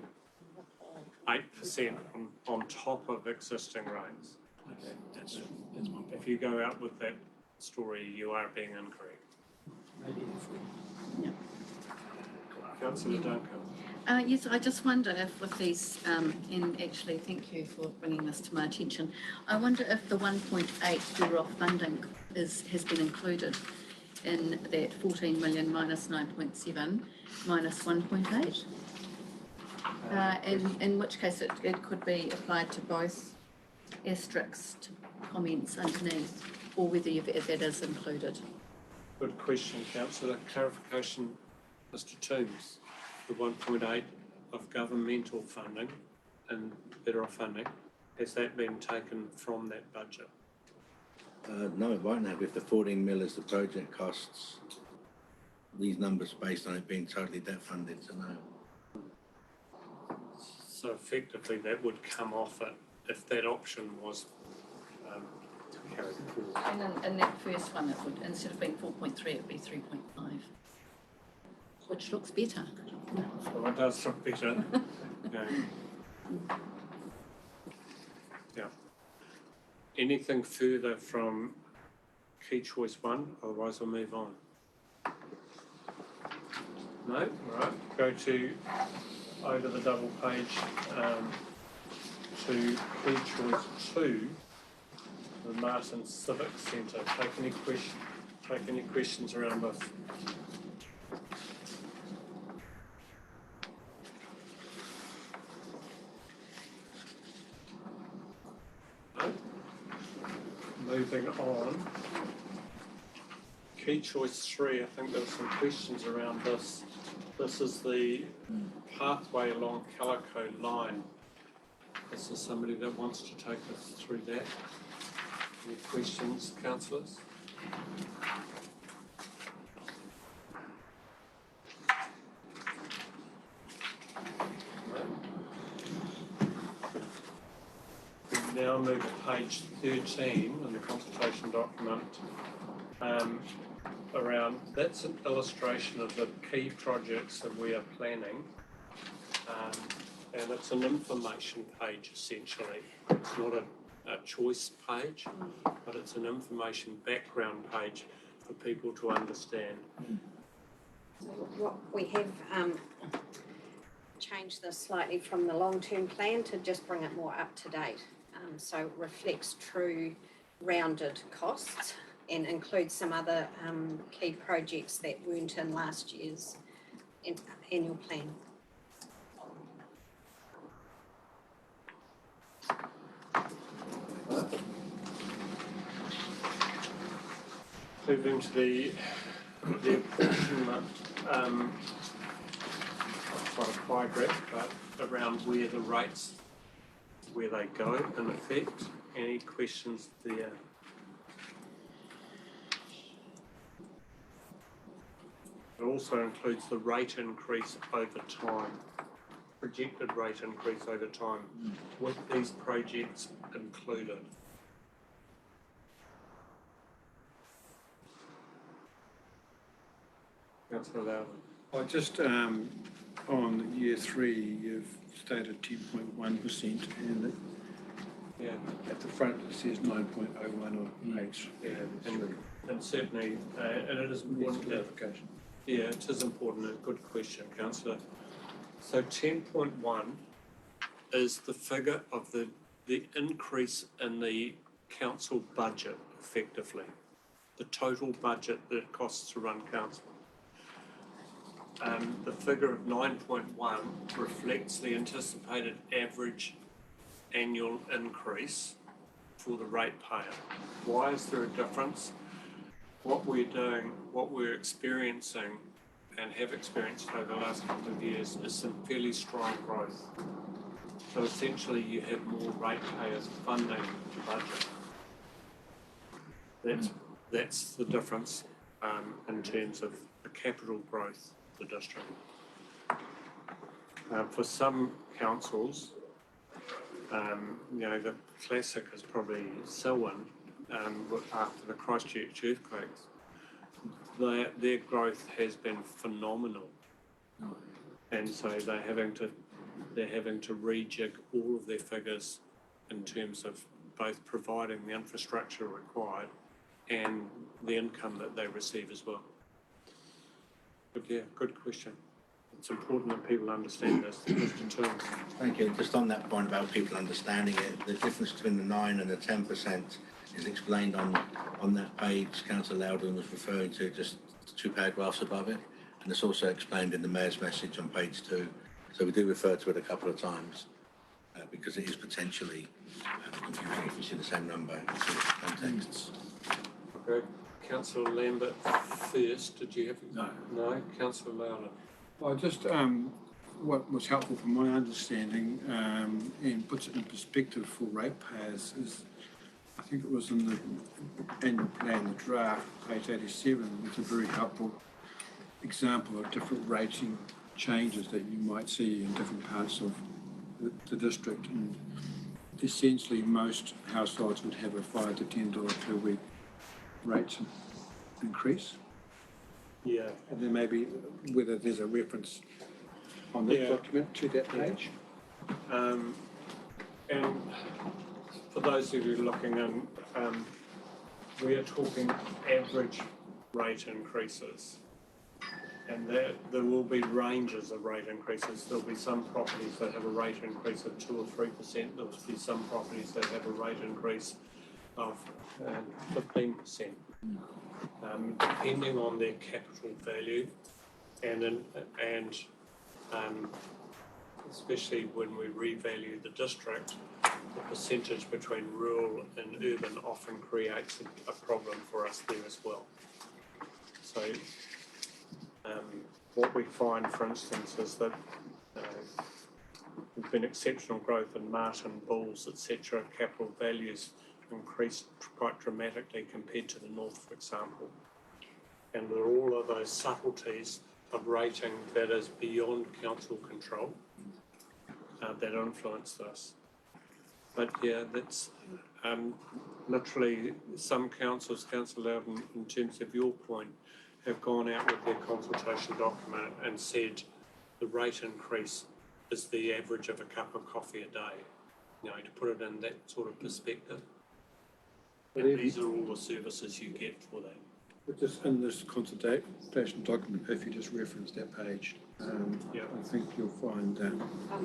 8% on top of existing rates. Okay, that's my point. If you go out with that story, you are being incorrect. Maybe if we Councillor Duncan. Yes, I just wonder if with these, and actually thank you for bringing this to my attention, I wonder if the 1.8 Bureau funding has been included in that 14 million minus 9.7 minus 1.8? In which case it could be applied to both asterisks to comments underneath, or whether that is included. Good question, Councillor. Clarification, Mr. Toombs. The 1.8 of governmental funding and better off funding, has that been taken from that budget? No, it won't have. If the 14 mil is the project costs, these numbers based on it being totally debt funded, so no. So effectively that would come off it if that option was carried forward. And in that first one, it would, instead of being 4.3, it would be 3.5, which looks better. Well, it does look better. Yeah. Anything further from Key Choice 1? Otherwise we'll move on. No? All right. Go to over the double page to Key Choice 2, the Martin Civic Centre. Take any questions around this? Moving on, Key Choice 3, I think there were some questions around this. This is the pathway along Calico Line. Is there somebody that wants to take us through that? Any questions, councillors? Now move to page 13 in the consultation document around, that's an illustration of the key projects that we are planning, and it's an information page essentially. It's not a choice page, but it's an information background page for people to understand. So what we have changed this slightly from the long-term plan to just bring it more up to date. So it reflects true rounded costs and includes some other key projects that weren't in last year's annual plan. Moving to the apportionment, quite a pie graph, but around where the rates, where they go in effect. Any questions there? It also includes the rate increase over time, projected rate increase over time, with these projects included. Councillor Loudon. I just, on year 3, you've stated 10.1% and at the front it says 9.01 on page. And certainly, and it is important, Clarification. yeah, it is important, a good question, councillor. So 10.1 is the figure of the increase in the council budget, effectively. The total budget that it costs to run council. The figure of 9.1 reflects the anticipated average annual increase for the ratepayer. Why is there a difference? What we're doing, what we're experiencing and have experienced over the last couple of years is some fairly strong growth. So essentially you have more ratepayers funding the budget. That's the difference in terms of the capital growth of the district. For some councils, the classic is probably Selwyn after the Christchurch earthquakes. Their growth has been phenomenal, and so they're having to rejig all of their figures in terms of both providing the infrastructure required and the income that they receive as well. But yeah, good question. It's important that people understand this. Mr. Toombs. Thank you. Just on that point about people understanding it, the difference between the 9 and the 10% is explained on that page Councillor Loudon was referring to, just 2 paragraphs above it, and it's also explained in the Mayor's message on page 2. So we do refer to it a couple of times because it is potentially confusing if you see the same number in two contexts. Okay, Councillor Lambert first. Did you have? No, Councillor Loudon. Well, just what was helpful from my understanding and puts it in perspective for ratepayers is, I think it was in the annual plan, the draft, page 87, was a very helpful example of different rating changes that you might see in different parts of the district. And essentially, most households would have a $5 to $10 per week rate increase. Yeah. And then maybe whether there's a reference on this document to that page. And for those of you looking in, we are talking average rate increases. And there will be ranges of rate increases. There'll be some properties that have a rate increase of 2 or 3%. There'll be some properties that have a rate increase of 15%. Depending on their capital value, and especially when we revalue the district, the percentage between rural and urban often creates a problem for us there as well. So what we find, for instance, is that there's been exceptional growth in Martin, Bulls, etc. Capital values increased quite dramatically compared to the north, for example. And there are all of those subtleties of rating that is beyond council control that influence this. But yeah, that's literally some councils, Councillor Loudon, in terms of your point, have gone out with their consultation document and said the rate increase is the average of a cup of coffee a day, to put it in that sort of perspective. And these are all the services you get for that. But just in this consultation document, if you just reference that page, I think you'll find that I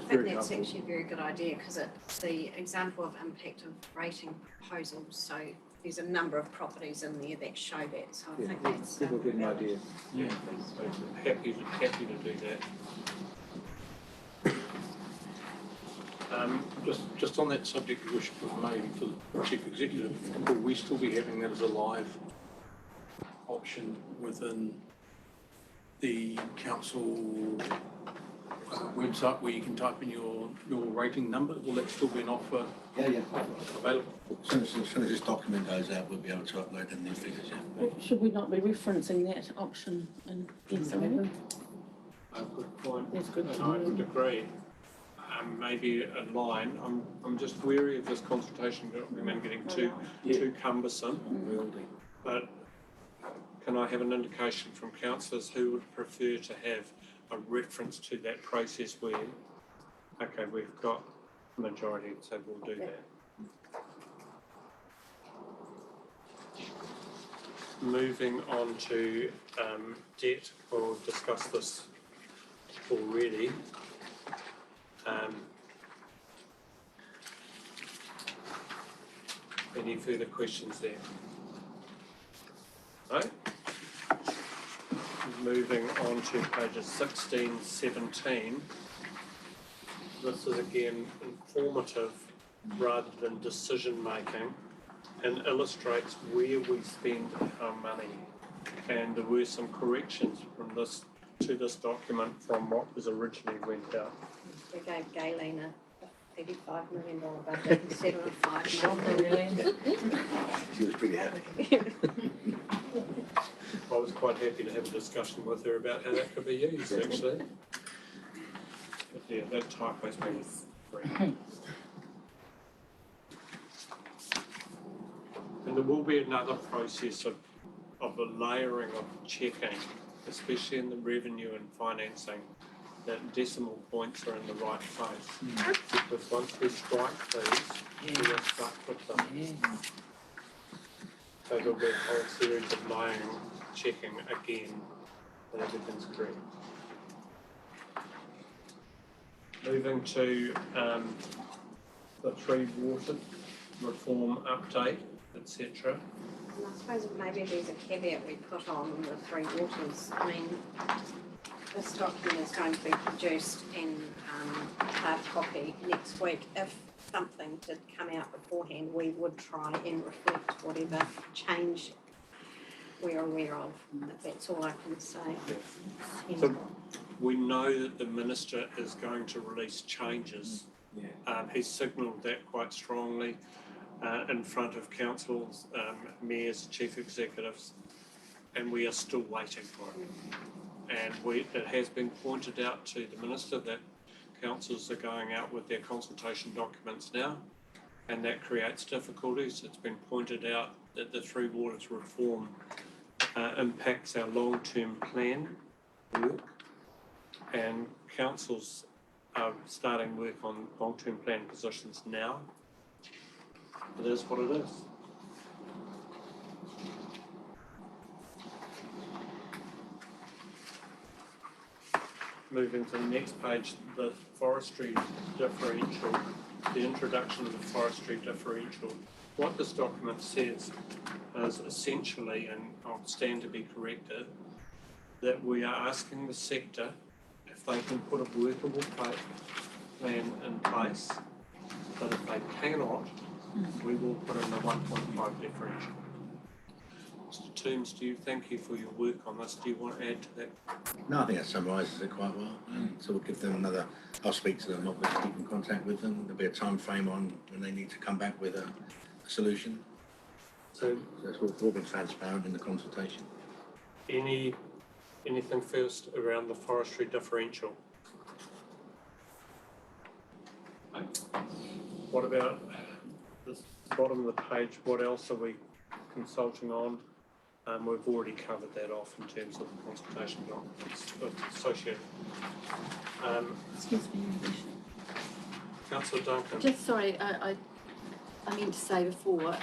think that's actually a very good idea because it's the example of impact of rating proposals. So there's a number of properties in there that show that. So I think that's people get an idea. Yeah, so happy to do that. Just on that subject, which maybe for the Chief Executive, will we still be having that as a live option within the council website where you can type in your rating number? Will that still be an offer available? As soon as this document goes out, we'll be able to upload the new figures, Should we not be referencing that option in SOE? Good point. That's good. And I would agree. Maybe a line. I'm just wary of this consultation document getting too cumbersome. But can I have an indication from councillors who would prefer to have a reference to that process where, okay, we've got majority, so we'll do that. Moving on to debt, we'll discuss this already. Any further questions there? No? Moving on to pages 16, 17. This is again informative rather than decision-making and illustrates where we spend our money. And there were some corrections from this to this document from what was originally went out. We gave Galen a $35 million budget instead of a $5 million. She was pretty happy. I was quite happy to have a discussion with her about how that could be used, actually. But yeah, that typo's been free. And there will be another process of a layering of checking, especially in the revenue and financing, that decimal points are in the right place. Because once we strike these, we are stuck with them. So there'll be a whole series of layering, checking again that everything's correct. Moving to the Three Water reform update, etc. And I suppose maybe there's a caveat we put on the Three Waters. I mean, this document is going to be produced in hard copy next week. If something did come out beforehand, we would try and reflect whatever change we're aware of. That's all I can say. So we know that the Minister is going to release changes. He's signalled that quite strongly in front of councils, mayors, chief executives, and we are still waiting for it. And it has been pointed out to the Minister that councils are going out with their consultation documents now, and that creates difficulties. It's been pointed out that the Three Waters reform impacts our long-term plan work, and councils are starting work on long-term plan positions now. It is what it is. Moving to the next page, the forestry differential, the introduction of the forestry differential. What this document says is essentially, and I'll stand to be corrected, that we are asking the sector if they can put a workable plan in place, but if they cannot, we will put in the 1.5 differential. Mr. Toombs, thank you for your work on this. Do you want to add to that? No, I think that summarises it quite well. So we'll give them another, I'll speak to them, obviously keep in contact with them. There'll be a time frame on when they need to come back with a solution. So it's all been transparent in the consultation. Anything first around the forestry differential? What about this bottom of the page? What else are we consulting on? We've already covered that off in terms of the consultation documents associated. Excuse me, Councillor Duncan. just sorry, I meant to say before,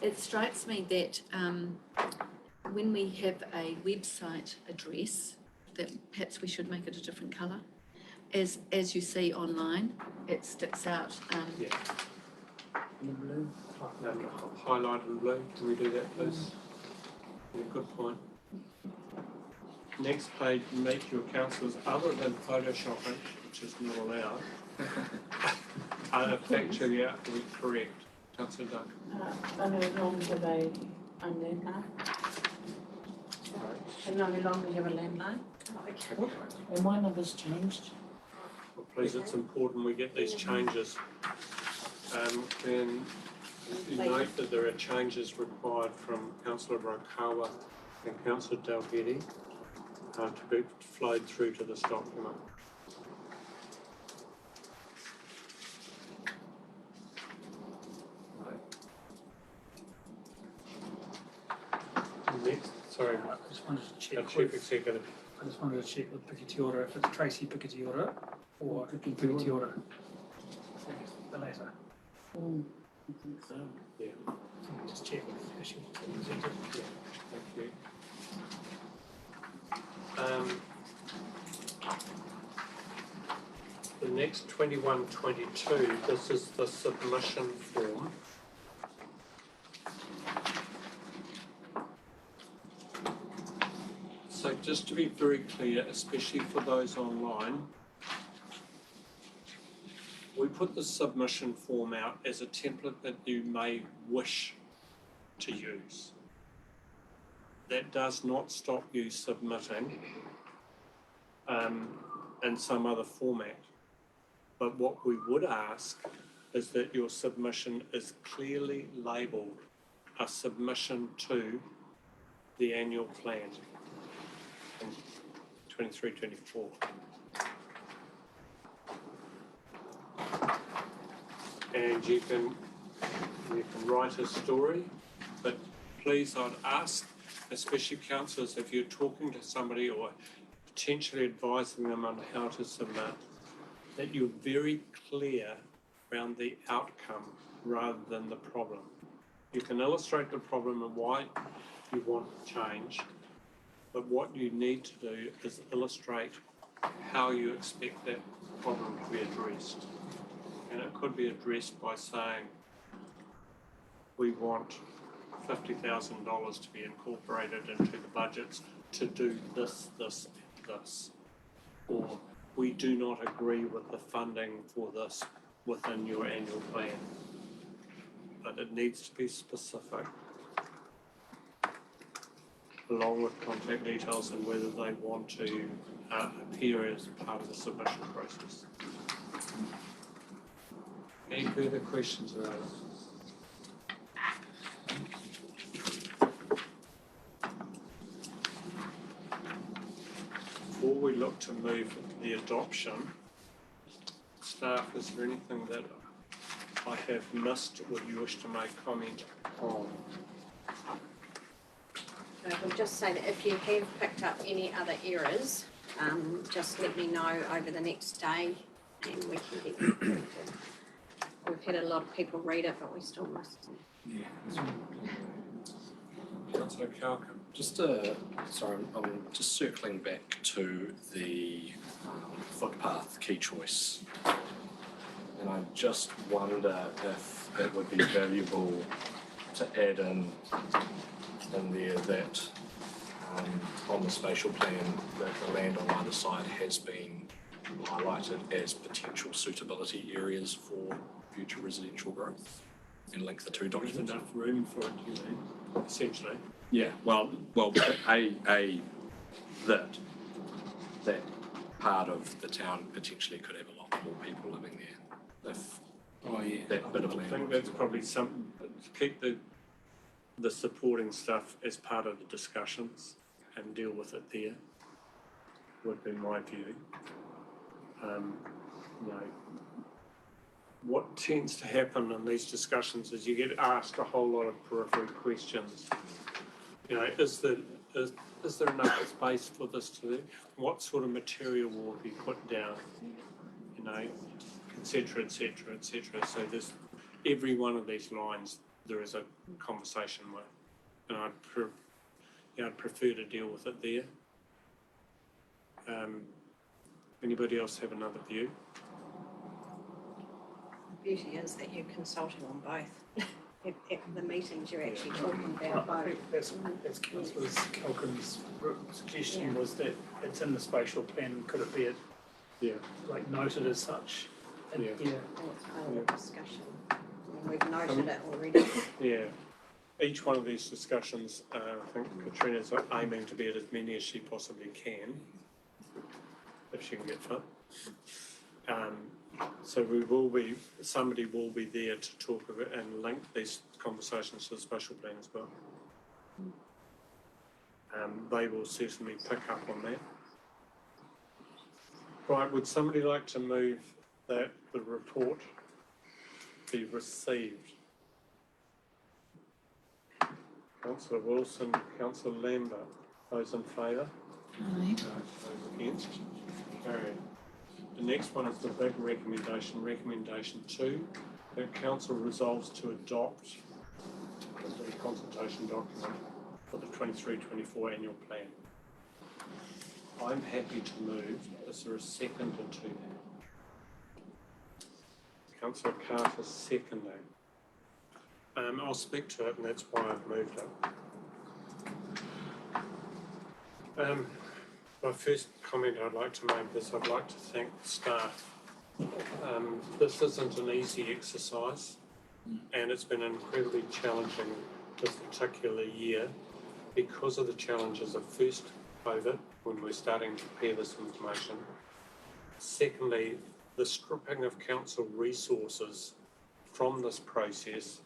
it strikes me that when we have a website address, that perhaps we should make it a different colour. As you see online, it sticks out. Yeah. In blue? Highlighted in blue. Can we do that, please? Yeah, good point. Next page, make your councillors, other than photoshopping, which is not allowed, are factually correct. Councillor Duncan. And no longer have a landline. And no longer have a landline. And my number's changed. Well, please, it's important we get these changes. Can you note that there are changes required from Councillor Rokawa and Councillor Dalgety to be flowed through to this document. Next, sorry, Mark, I just wanted to Our check Chief with, Executive. I just wanted to check with Pikitiora if it's Tracy Pikitiora or Pikitiora. The latter. Yeah, Just check with her, she wants to present it. thank you. The next 21-22, this is the submission form. So just to be very clear, especially for those online, we put the submission form out as a template that you may wish to use. That does not stop you submitting in some other format. But what we would ask is that your submission is clearly labelled a submission to the annual plan in 23-24. And you can write a story, but please I'd ask, especially councillors, if you're talking to somebody or potentially advising them on how to submit, that you're very clear around the outcome rather than the problem. You can illustrate the problem and why you want change, but what you need to do is illustrate how you expect that problem to be addressed. And it could be addressed by saying, we want $50,000 to be incorporated into the budgets to do this, this, and this. Or we do not agree with the funding for this within your annual plan. But it needs to be specific, along with contact details and whether they want to appear as part of the submission process. Any further questions about it? Before we look to move the adoption, staff, is there anything that I have missed or you wish to make comment on? I will just say that if you have picked up any other errors, just let me know over the next day and we can get them corrected. We've had a lot of people read it, but we still missed them. Councillor Cowcombe. Sorry, I'm just circling back to the footpath key choice. And I just wonder if it would be valuable to add in there that on the spatial plan that the land on either side has been highlighted as potential suitability areas for future residential growth and link the two There's documents. enough room for it, you mean, essentially. Yeah, well, that part of the town potentially could have a lot more people living there if that bit of I land. think that's probably something, to keep the supporting stuff as part of the discussions and deal with it there, would be my view. You know, what tends to happen in these discussions is you get asked a whole lot of periphery questions. You know, is there enough space for this to do? What sort of material will be put down? You know, et cetera, et cetera, et cetera. So there's every one of these lines there is a conversation with, and I'd prefer to deal with it there. Anybody else have another view? The beauty is that you're consulting on both. At the meetings, you're actually talking about I both. think that's Councillor Calkin's suggestion was that it's in the spatial plan, could it be like noted as such? And, Yeah. And it's part of the discussion. I mean, we've noted it already. Yeah. Each one of these discussions, I think Katrina's aiming to be at as many as she possibly can, if she can get fit. So somebody will be there to talk about and link these conversations to the spatial plan as well. They will certainly pick up on that. Right, would somebody like to move that the report be received? Councillor Wilson, Councillor Lambert. Those in favour? Aye. Those against? Carried. The next one is the big recommendation, recommendation 2, that council resolves to adopt the consultation document for the 23-24 annual plan. I'm happy to move. Is there a second to that? Councillor Carter seconding. I'll speak to it, and that's why I've moved it. My first comment I'd like to make is I'd like to thank the staff. This isn't an easy exercise, and it's been incredibly challenging this particular year because of the challenges of first COVID, when we're starting to prepare this information. Secondly, the stripping of council resources from this process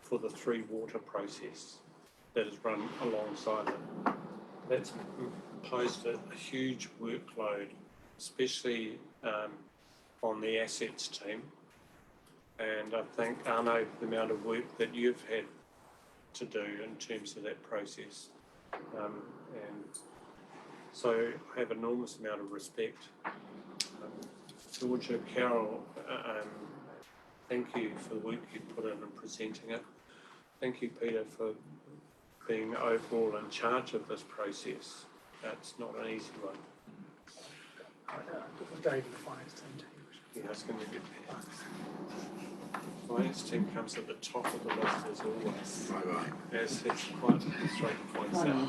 for the Three Water process that is run alongside it. That's posed a huge workload, especially on the assets team. And I think, Arno, the amount of work that you've had to do in terms of that process. And so I have enormous amount of respect. Georgia, Carol, thank you for the work you put in presenting it. Thank you, Peter, for being overall in charge of this process. That's not an easy one. David, the finance team too. Yeah, it's going to get there. Finance team comes at the top of the list as always, as quite straight points out.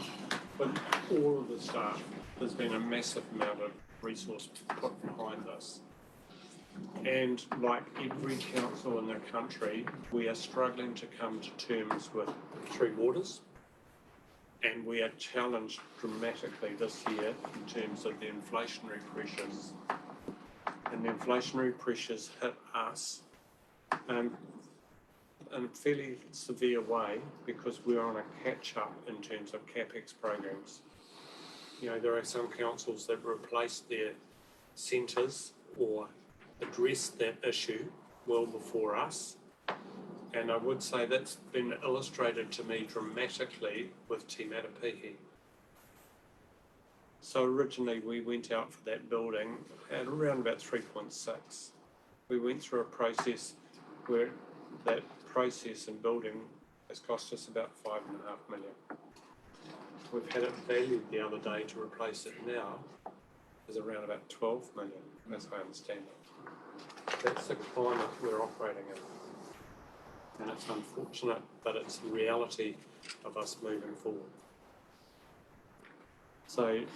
But all of the staff, there's been a massive amount of resource put behind this. And like every council in the country, we are struggling to come to terms with Three Waters. And we are challenged dramatically this year in terms of the inflationary pressures. And the inflationary pressures hit us in a fairly severe way because we're on a catch-up in terms of CapEx programs. You know, there are some councils that replaced their centres or addressed that issue well before us. And I would say that's been illustrated to me dramatically with Te Matapihi. So originally we went out for that building at around about 3.6. We went through a process where that process and building has cost us about 5.5 million. We've had it valued the other day to replace it now is around about 12 million, as I understand it. That's the climate we're operating in. And it's unfortunate, but it's the reality of us moving forward. So, you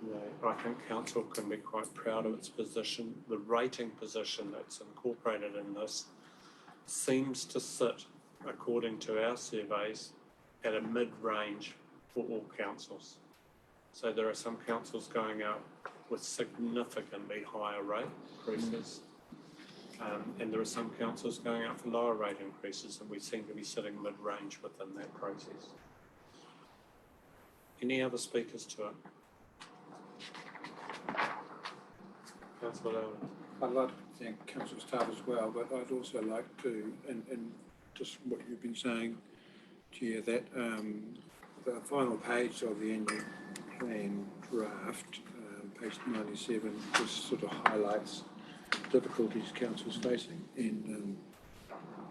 know, I think council can be quite proud of its position. The rating position that's incorporated in this seems to sit, according to our surveys, at a mid-range for all councils. So there are some councils going out with significantly higher rate increases. And there are some councils going out for lower rate increases, and we seem to be sitting mid-range within that process. Any other speakers to it? Councillor Lowen. I'd like to thank council staff as well, but I'd also like to, and just what you've been saying, Chair, that the final page of the annual plan draft, page 97, just sort of highlights difficulties council's facing, and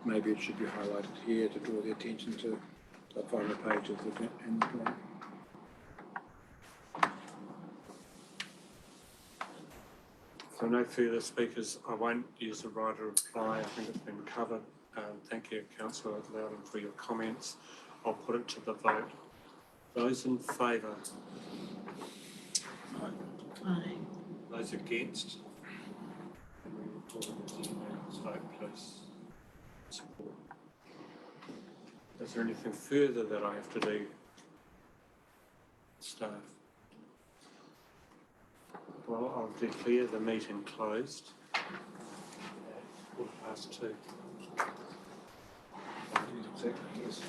maybe it should be highlighted here to draw the attention to the final page of the annual plan. So no further speakers. I won't use the right of reply. I think it's been covered. Thank you, Councillor Loudon, for your comments. I'll put it to the vote. Those in favour? Aye. Those against? Can we record it as a unanimous vote, please? Support. Is there anything further that I have to do? Staff? Well, I'll declare the meeting closed at 2:15. Exactly, yes.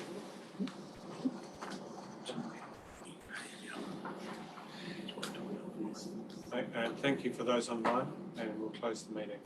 Thank you for those online, and we'll close the meeting.